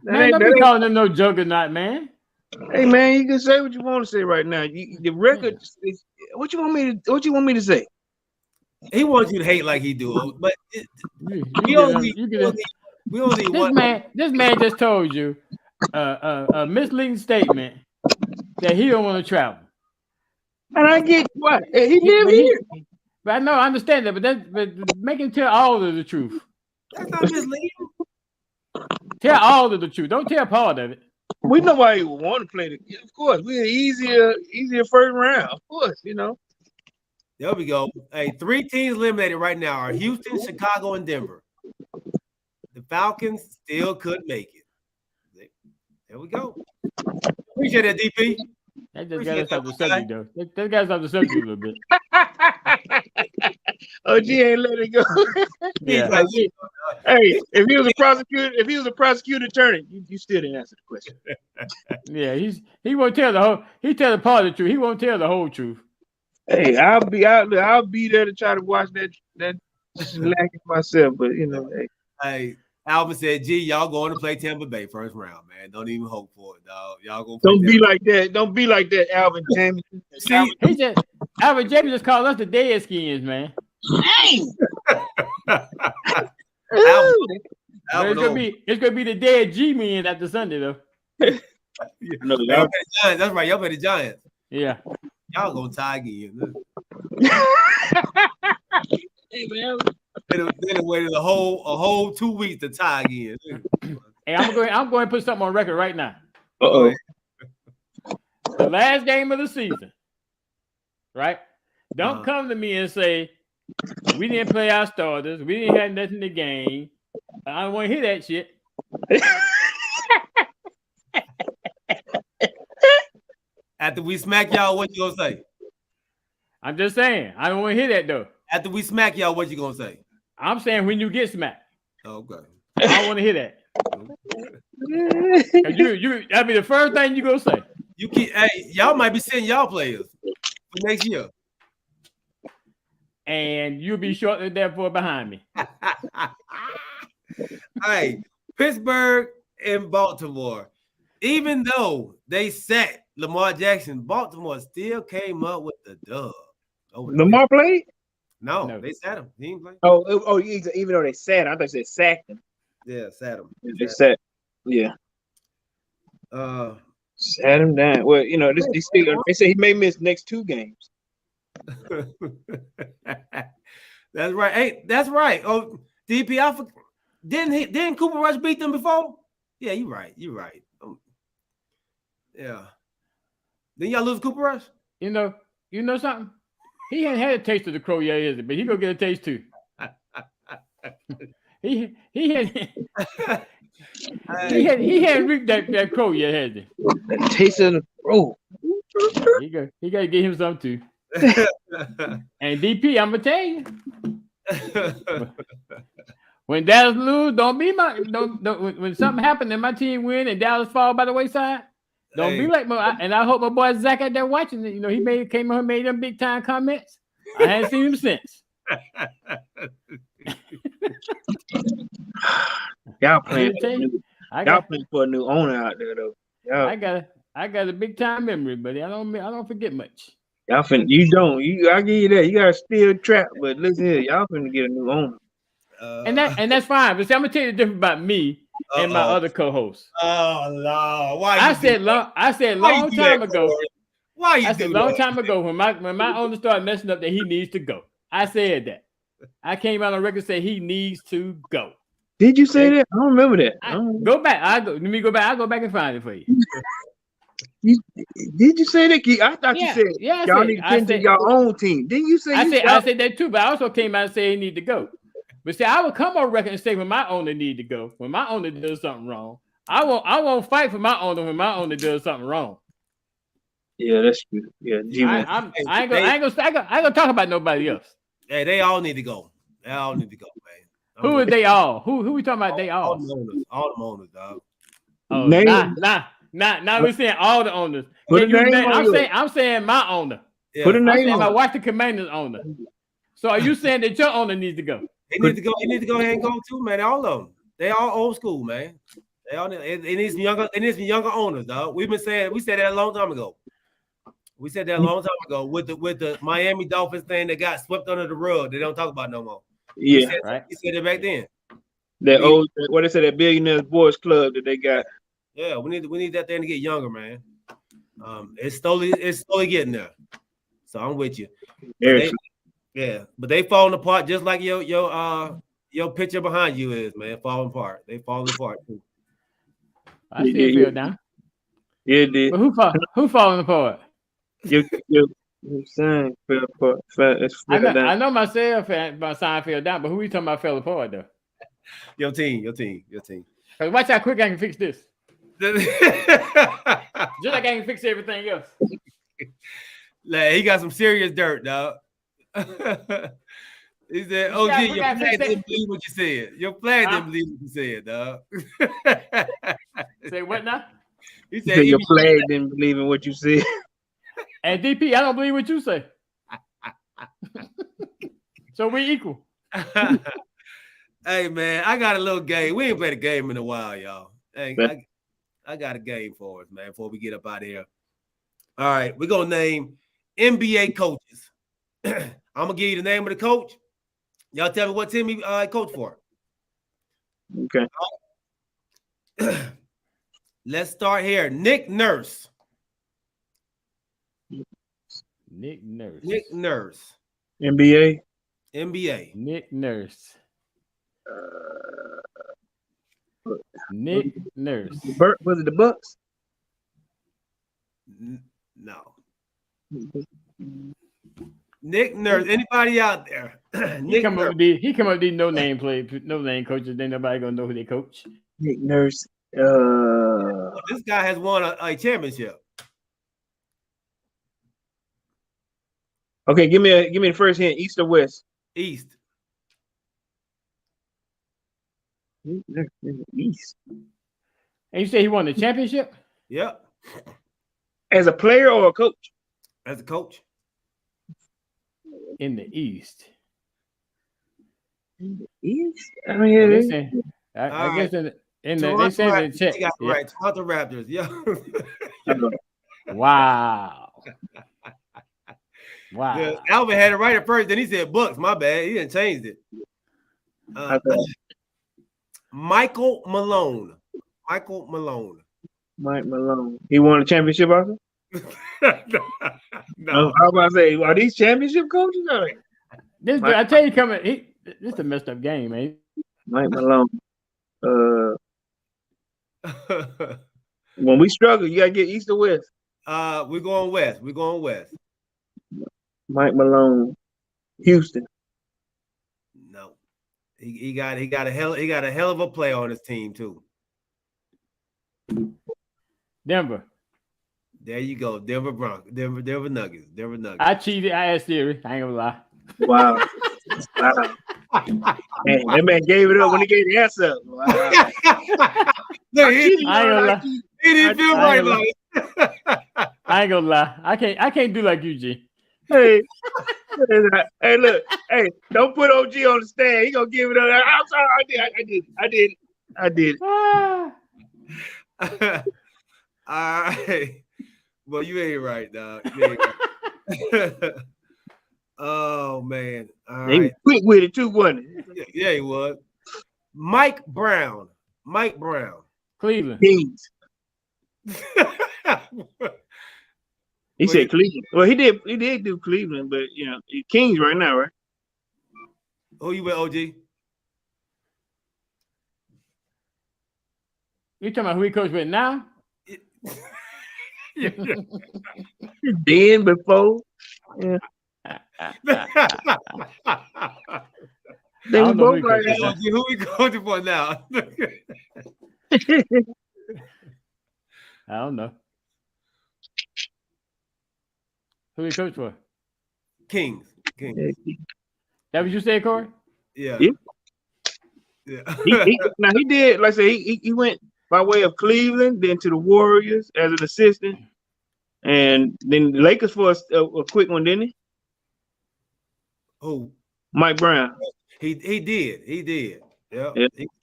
Man, don't be calling them no juggernaut, man. Hey man, you can say what you want to say right now. The record is what you want me to say. He wants you to hate like he do, but we only one. This man just told you a misleading statement that he don't want to travel. And I get what he live here. But I know, I understand that, but make him tell all of the truth. That's not misleading. Tell all of the truth. Don't tell part of it. We know why he would want to play the. Of course, we're easier first round. Of course, you know. There we go. Hey, 3 teams eliminated right now are Houston, Chicago, and Denver. The Falcons still could make it. There we go. Appreciate that, DP. That just got us off the subject, though. That got us off the subject a little bit. OG ain't let it go. Yeah. Hey, if he was a prosecutor attorney, you still didn't answer the question. Yeah, he won't tell the whole. He tell the part of the truth. He won't tell the whole truth. Hey, I'll be there to try to watch that lacking myself, but you know, hey, Alvin said, "Gee, y'all going to play Tampa Bay first round, man. Don't even hope for it, dog. Y'all gonna don't be like that. Don't be like that, Alvin James. Alvin James just called us the Deadskins, man. Dang. It's gonna be the dead G-men after Sunday though. No, y'all play the Giants. That's right. Y'all play the Giants. Yeah. Y'all gonna tie again. Hey man. They waited a whole 2 weeks to tie again. Hey, I'm going to put something on record right now. Uh-oh. The last game of the season, right? Don't come to me and say we didn't play our starters. We didn't have nothing to gain. I don't want to hear that shit. After we smack y'all, what you gonna say? I'm just saying. I don't want to hear that though. After we smack y'all, what you gonna say? I'm saying when you get smacked. Okay. I don't want to hear that. That'd be the first thing you gonna say. You keep, hey, y'all might be sending y'all players for next year. And you'll be shortly therefore behind me. Hey, Pittsburgh and Baltimore. Even though they sat Lamar Jackson, Baltimore still came up with the dub. Lamar played? No, they sat him. He didn't play. Oh, even though they sat him, I thought they sacked him. Yeah, sat him. They sat. Yeah. Sat him down. Well, you know, they say he may miss next 2 games. That's right. Hey, that's right. Oh, DP, didn't Cooper Rush beat them before? Yeah, you're right. Yeah. Didn't y'all lose Cooper Rush? You know something? He ain't had a taste of the crow yet, is it? But he gonna get a taste too. he hadn't reaped that crow yet, has he? That taste of the crow. He gotta get him some too. And DP, I'm gonna tell you. When Dallas lose, don't when something happened and my team win and Dallas fall by the wayside, don't be like and I hope my boy Zach out there watching it. You know, he came on and made them big time comments. I haven't seen him since. Y'all playing for a new owner out there though. I got a big time memory, buddy. I don't forget much. I give you that. You got a steel trap, but listen here, y'all finna get a new owner. And that's fine. But see, I'm gonna tell you the difference about me and my other co-hosts. Oh no! I said long time ago. Why you? I said long time ago when my owner started messing up that he needs to go. I said that. I came out on record and said he needs to go. Did you say that? I don't remember that. Go back. Let me go back. I'll go back and find it for you. Did you say that? I thought you said y'all need to tend to your own team. Didn't you say? I said that too, but I also came out and said he need to go. But see, I would come on record and say when my owner need to go, when my owner does something wrong. I won't fight for my owner when my owner does something wrong. Yeah, that's true. Yeah, I ain't gonna talk about nobody else. Hey, they all need to go. They all need to go, man. Who are they all? Who we talking about? They all. All the owners, dog. Oh, nah. We're saying all the owners. I'm saying my owner. Yeah. Put a name on. I watch the Commanders owner. So are you saying that your owner needs to go? They need to go. He needs to go ahead and go too, man. All of them. They all old school, man. They all. It needs some younger. It needs some younger owners, dog. We said that a long time ago. We said that a long time ago with the Miami Dolphins thing that got swept under the rug. They don't talk about no more. Yeah, we said it back then. That old, what they said, that Billionaires Boys Club that they got. Yeah, we need that thing to get younger, man. It's slowly getting there. So I'm with you. But they falling apart just like your picture behind you is, man. Falling apart. They falling apart too. I still feel down. Yeah, it did. But who falling apart? Your son fell apart. I know myself and my son fell down, but who we talking about fell apart though? Your team. Cause watch how quick I can fix this. Just like I can fix everything else. Like, he got some serious dirt, dog. He said, "Oh, gee, your flag didn't believe what you said. Your flag didn't believe what you said, dog." Say what now? He said your flag didn't believe in what you said. And DP, I don't believe what you say. So we equal. Hey, man, I got a little game. We ain't played a game in a while, y'all. Hey, I got a game for us, man, before we get up out of here. All right, we're going to name NBA coaches. I'm going to give you the name of the coach. Y'all tell me what team he coached for. Okay. Let's start here. Nick Nurse. Nick Nurse. NBA. Nick Nurse. Nick Nurse. Burt, was it the Bucks? No. Nick Nurse. Anybody out there? He come up with these no name coaches. Then nobody gonna know who they coach. Nick Nurse. This guy has won a championship. Okay, give me the first hint. East or West? East. East. And you say he won the championship? Yep. As a player or a coach? As a coach. In the East. East? I mean, I guess in the Toronto they said in the Raptors. chat. He got it Yeah. right. Toronto Raptors. Yeah. Wow. Wow. Yeah, Alvin had it right at first. Then he said Bucks. My bad. He didn't change it. Michael Malone. Michael Malone. Mike Malone. He won a championship also? No. I was about to say, are these championship coaches? This I tell you, this is a messed up game, man. Mike Malone. When we struggle, you gotta get East or West. We're going West. We're going West. Mike Malone, Houston. No. He got a hell of a player on his team too. Denver. There you go. Denver Broncos. Denver Nuggets. Denver Nuggets. I cheated. I asked Theory. I ain't gonna lie. Wow. Man, that man gave it up when he gave the answer up. Wow. Look, he didn't feel right about it. I ain't gonna lie. I can't do like you, G. Hey, look. Hey, don't put OG on the stand. He gonna give it up. I'm sorry. I did. All right. Well, you ain't right, dog. You ain't right. Oh man. All right. He was quick with it too, wasn't it? Yeah, he was. Mike Brown. Cleveland. Kings. He said Cleveland. Well, he did do Cleveland, but you know, Kings right now, right? Who you with, OG? You talking about who he coach with now? Then before. Yeah. They were both right now. OG, who we coaching for now? I don't know. Who he coach for? Kings. That what you said, Corey? Yeah. Now he did, like I said, he went by way of Cleveland, then to the Warriors as an assistant, and then the Lakers for a quick one, didn't he? Who? Mike Brown. He did. Yeah.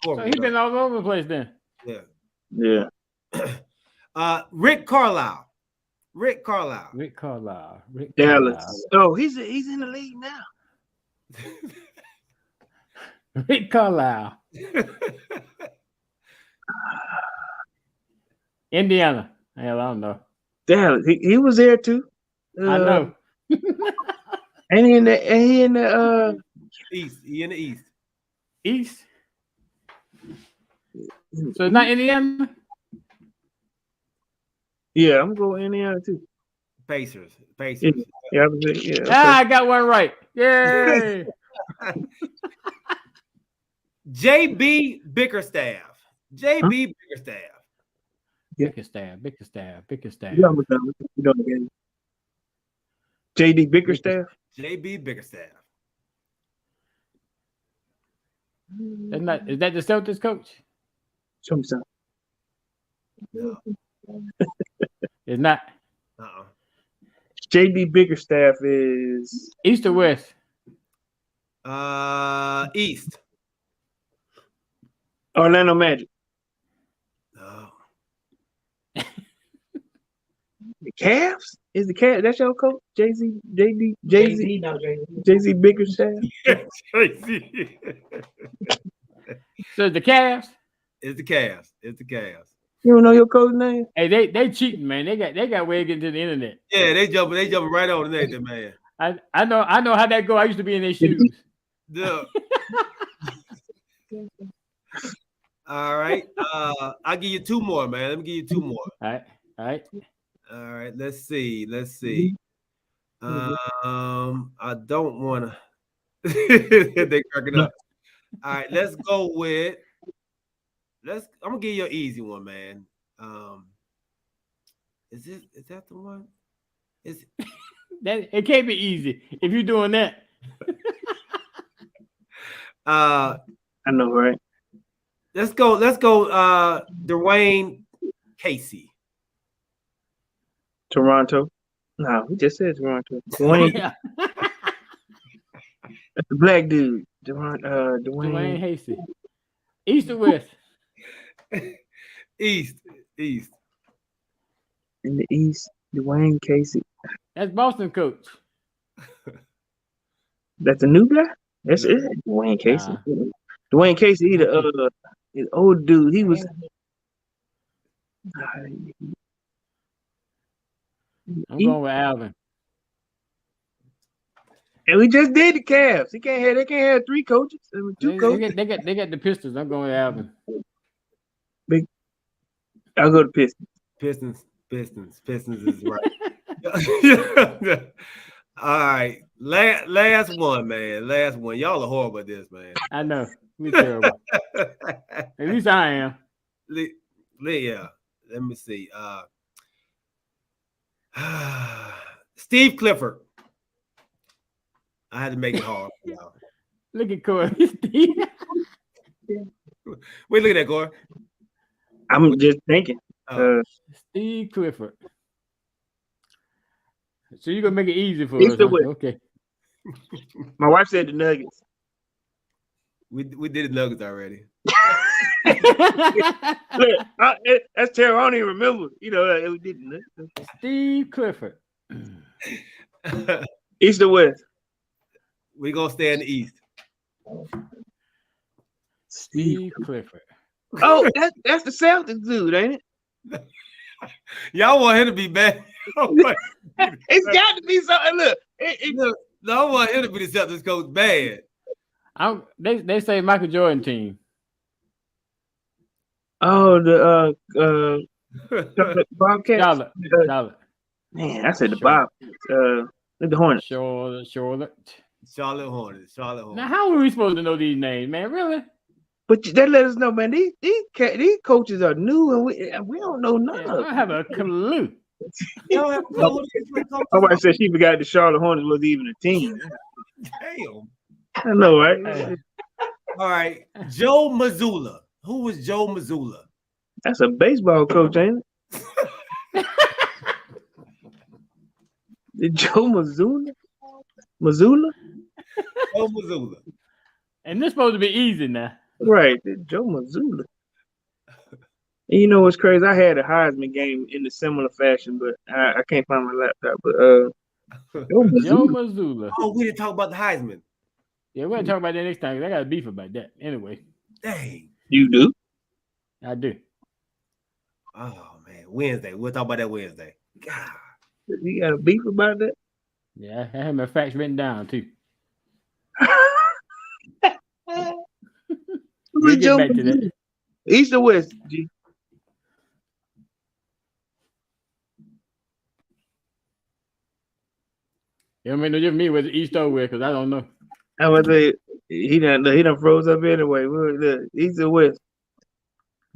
So he been all over the place then. Yeah. Rick Carlisle. Dallas. Oh, he's in the league now. Rick Carlisle. Indiana. Hell, I don't know. Dallas. He was there too. I know. And he in the East. He in the East. East. So it's not Indiana. Yeah, I'm going Indiana too. Pacers. Yeah, okay. I got one right. Yay. JB Bickerstaff. Bickerstaff. You know the game. JD Bickerstaff. JB Bickerstaff. Is that the Celtics coach? Show me something. No. It's not. JD Bickerstaff is East or West? East. Orlando Magic. No. The Cavs? Is the Cavs? That's your coach? Jay-Z Bickerstaff? So the Cavs? It's the Cavs. You don't know your coach's name? Hey, they cheating, man. They got way to get into the internet. Yeah, they jumping right on the man. I know how that go. I used to be in their shoes. Yeah. All right. I'll give you two more, man. Let me give you two more. All right. All right. Let's see. I don't want to. They cracking up. All right. Let's go with. I'm gonna give you an easy one, man. Is that the one? Is That it can't be easy if you're doing that. I know, right? Let's go. Dwayne Casey. Toronto. No, we just said Toronto. Dwayne. Yeah. That's the black dude. Dwayne Hasty. East or west? East. In the East, Dwayne Casey. That's Boston coach. That's a new guy? That's it. Dwayne Casey. Nah. Dwayne Casey, he the old dude. He was. I'm going with Alvin. And we just did the Cavs. They can't have three coaches. Two coaches. They got the Pistons. I'm going with Alvin. I'll go to Pistons. Pistons is right. All right. Last one, man. Last one. Y'all are horrible at this, man. I know. We're terrible. At least I am. Yeah. Let me see. Steve Clifford. I had to make it hard for y'all. Look at Corey. Steve. Wait, look at that, Corey. I'm just thinking. Steve Clifford. So you're gonna make it easy for us. Huh? Okay. My wife said the Nuggets. We did the Nuggets already. Look, that's terrible. I don't even remember. You know, we did the Nuggets. Steve Clifford. East or West? We're gonna stay in the East. Steve Clifford. Oh, that's the Celtics dude, ain't it? Y'all want him to be bad. It's got to be something. Look, I want him to be the Celtics coach bad. They say Michael Jordan team. Oh, the Bobcats. Charlotte. Man, I said the Bobcats. The Hornets. Charlotte Hornets. Now, how are we supposed to know these names, man? Really? But that let us know, man. These coaches are new, and we don't know none of them. I don't have a clue. My wife said she forgot the Charlotte Hornets was even a team. Damn. I know, right? All right. Joe Mazzulla. Who was Joe Mazzulla? That's a baseball coach, ain't it? Joe Mazzulla? Joe Mazzulla. And this supposed to be easy now. Right. Joe Mazzulla. And you know what's crazy? I had a Heisman game in a similar fashion, but I can't find my laptop. But Joe Mazzulla. Oh, we didn't talk about the Heisman. Yeah, we're gonna talk about that next time because I got a beef about that. Anyway. Dang. You do? I do. Oh man, Wednesday. We'll talk about that Wednesday. God. You got a beef about that? Yeah, I have my facts written down too. We'll get back to that. East or West, G? It don't make no difference to me whether East or West because I don't know. I would say he done froze up anyway. East or West?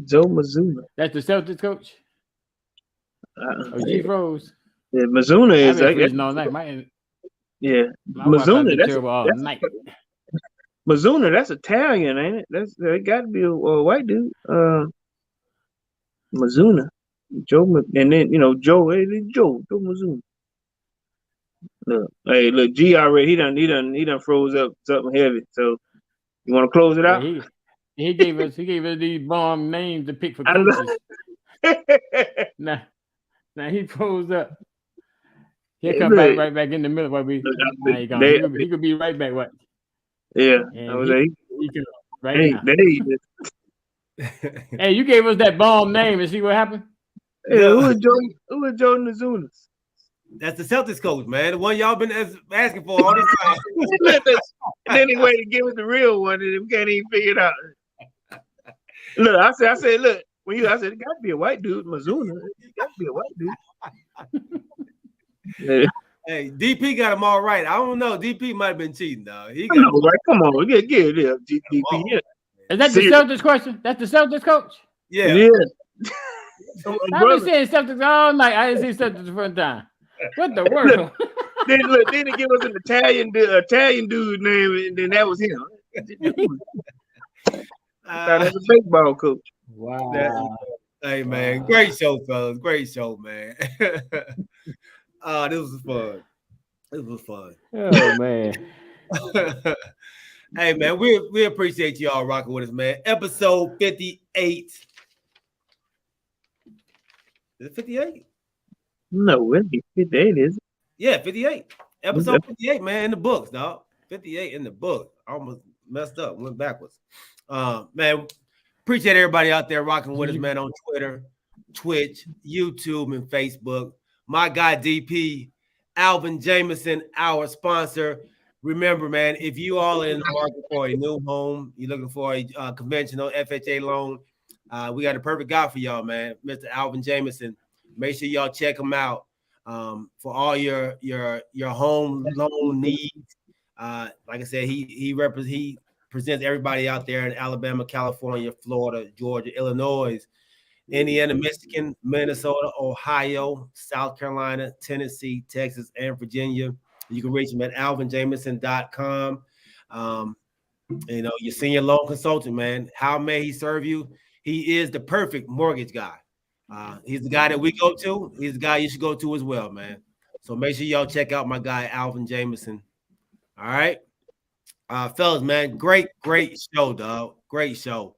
Joe Mazzulla. That's the Celtics coach. He froze. Yeah, Mazzulla is. Yeah, Mazzulla. That's all night. Mazzulla, that's Italian, ain't it? It got to be a white dude. Mazzulla, Joe, and then Joe Mazzulla. Look, G already he done froze up something heavy. So you want to close it out? He gave us these bomb names to pick for coaches. Now he froze up. He'll come right back in the middle while he could be right back. What? Yeah, he could now. Hey, hey, you gave us that bomb name and see what happened. Yeah, who is Joe Mazzulla? That's the Celtics coach, man. The one y'all been asking for all this time. And then he waited to give us the real one, and we can't even figure it out. Look, I said, look, I said it got to be a white dude, Mizuna. It got to be a white dude. Yeah. Hey, DP got him all right. I don't know. DP might have been cheating, though. He got Right? Come on, get it up, DP. Yeah. Is that the Celtics question? That's the Celtics coach? Yeah. I've been saying Celtics all night. I didn't see Celtics the first time. What the world? Then they give us an Italian dude name, and then that was him. That's a baseball coach. Wow. Hey, man. Great show, fellas. Great show, man. This was fun. This was fun. Oh, man. Hey, man, we appreciate y'all rocking with us, man. Episode 58. Is it 58? No, it'd be 58, is it? Yeah, 58. Episode 58, man, in the books, dog. 58 in the book. I almost messed up, went backwards. Man, appreciate everybody out there rocking with us, man, on Twitter, Twitch, YouTube, and Facebook. My guy DP, Alvin Jameson, our sponsor. Remember, man, if you all are in the market for a new home, you're looking for a conventional FHA loan, we got a perfect guy for y'all, man, Mr. Alvin Jameson. Make sure y'all check him out for all your home loan needs. Like I said, he presents everybody out there in Alabama, California, Florida, Georgia, Illinois, Indiana, Michigan, Minnesota, Ohio, South Carolina, Tennessee, Texas, and Virginia. You can reach him at alvinjameson.com. Your senior loan consultant, man. How may he serve you? He is the perfect mortgage guy. He's the guy that we go to. He's the guy you should go to as well, man. So make sure y'all check out my guy, Alvin Jameson. All right. Fellas, man, great show, dog. Great show.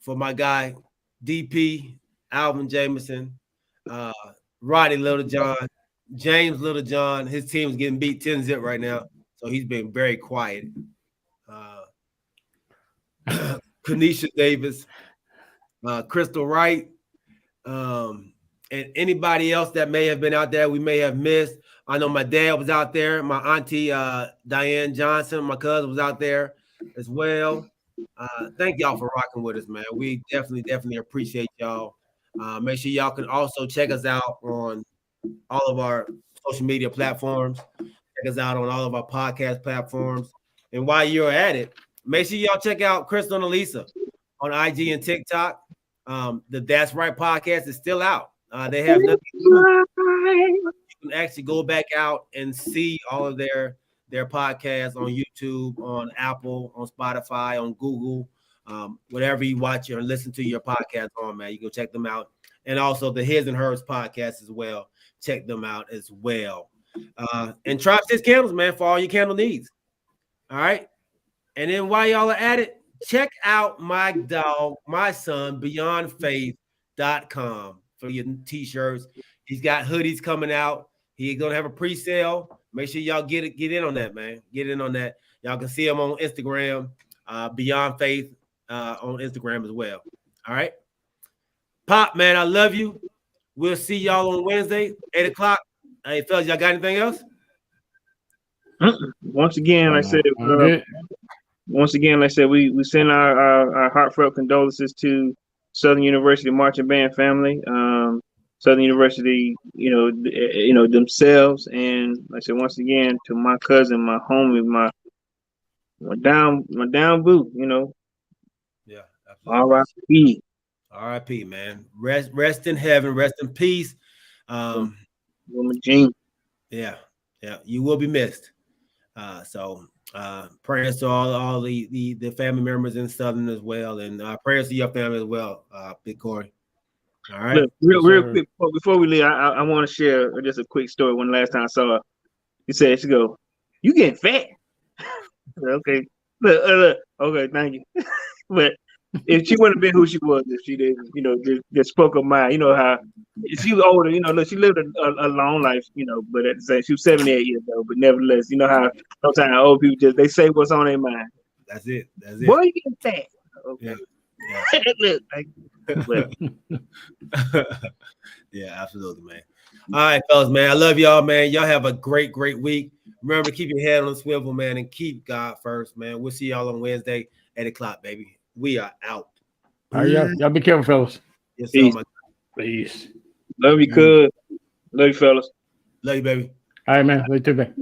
For my guy, DP, Alvin Jameson, Roddy Littlejohn, James Littlejohn. His team's getting beat 10-0 right now, so he's been very quiet. Kanisha Davis, Crystal Wright, and anybody else that may have been out there we may have missed. I know my dad was out there. My auntie Diane Johnson, my cousin, was out there as well. Thank y'all for rocking with us, man. We definitely appreciate y'all. Make sure y'all can also check us out on all of our social media platforms. Check us out on all of our podcast platforms. And while you're at it, make sure y'all check out Crystal and Elisa on IG and TikTok. The That's Right podcast is still out. They have nothing to do. You can actually go back out and see all of their podcasts on YouTube, on Apple, on Spotify, on Google, whatever you watch or listen to your podcast on, man. You go check them out. And also the His and Hers podcast as well. Check them out as well. And Tribe 6 Candles, man, for all your candle needs. All right. And then while y'all are at it, check out my dog, my son, BeyondFaith.com for your t-shirts. He's got hoodies coming out. He's gonna have a pre-sale. Make sure y'all get in on that, man. Get in on that. Y'all can see him on Instagram, Beyond Faith on Instagram as well. All right. Pop, man, I love you. We'll see y'all on Wednesday, 8 o'clock. Hey, fellas, y'all got anything else? Once again, like I said, we send our heartfelt condolences to Southern University Marching Band family, Southern University, themselves, and like I said, once again, to my cousin, my homie, my down boo, Yeah, R.I.P. R.I.P. man. Rest in heaven, rest in peace. Woman Jean. Yeah, you will be missed. Prayers to all the family members in Southern as well, and prayers to your family as well, Big Corey. All right. Look, real quick before we leave, I want to share just a quick story. One last time I saw her, she go, "You getting fat?" Okay, look, okay, thank you. But if she wouldn't have been who she was, if she didn't, just spoke her mind, how she was older, look, she lived a long life, but at the same, she was 78 years old, but nevertheless, how sometimes old people they say what's on their mind. That's it. Boy, you getting fat. Okay. Yeah. Look, yeah, absolutely, man. All right, fellas, man. I love y'all, man. Y'all have a great week. Remember to keep your head on the swivel, man, and keep God first, man. We'll see y'all on Wednesday, 8 o'clock, baby. We are out. All right, y'all be careful, fellas. Yes, sir. Peace. Peace. Love you, cuz. Love you, fellas. Love you, baby. All right, man. Love you too, man.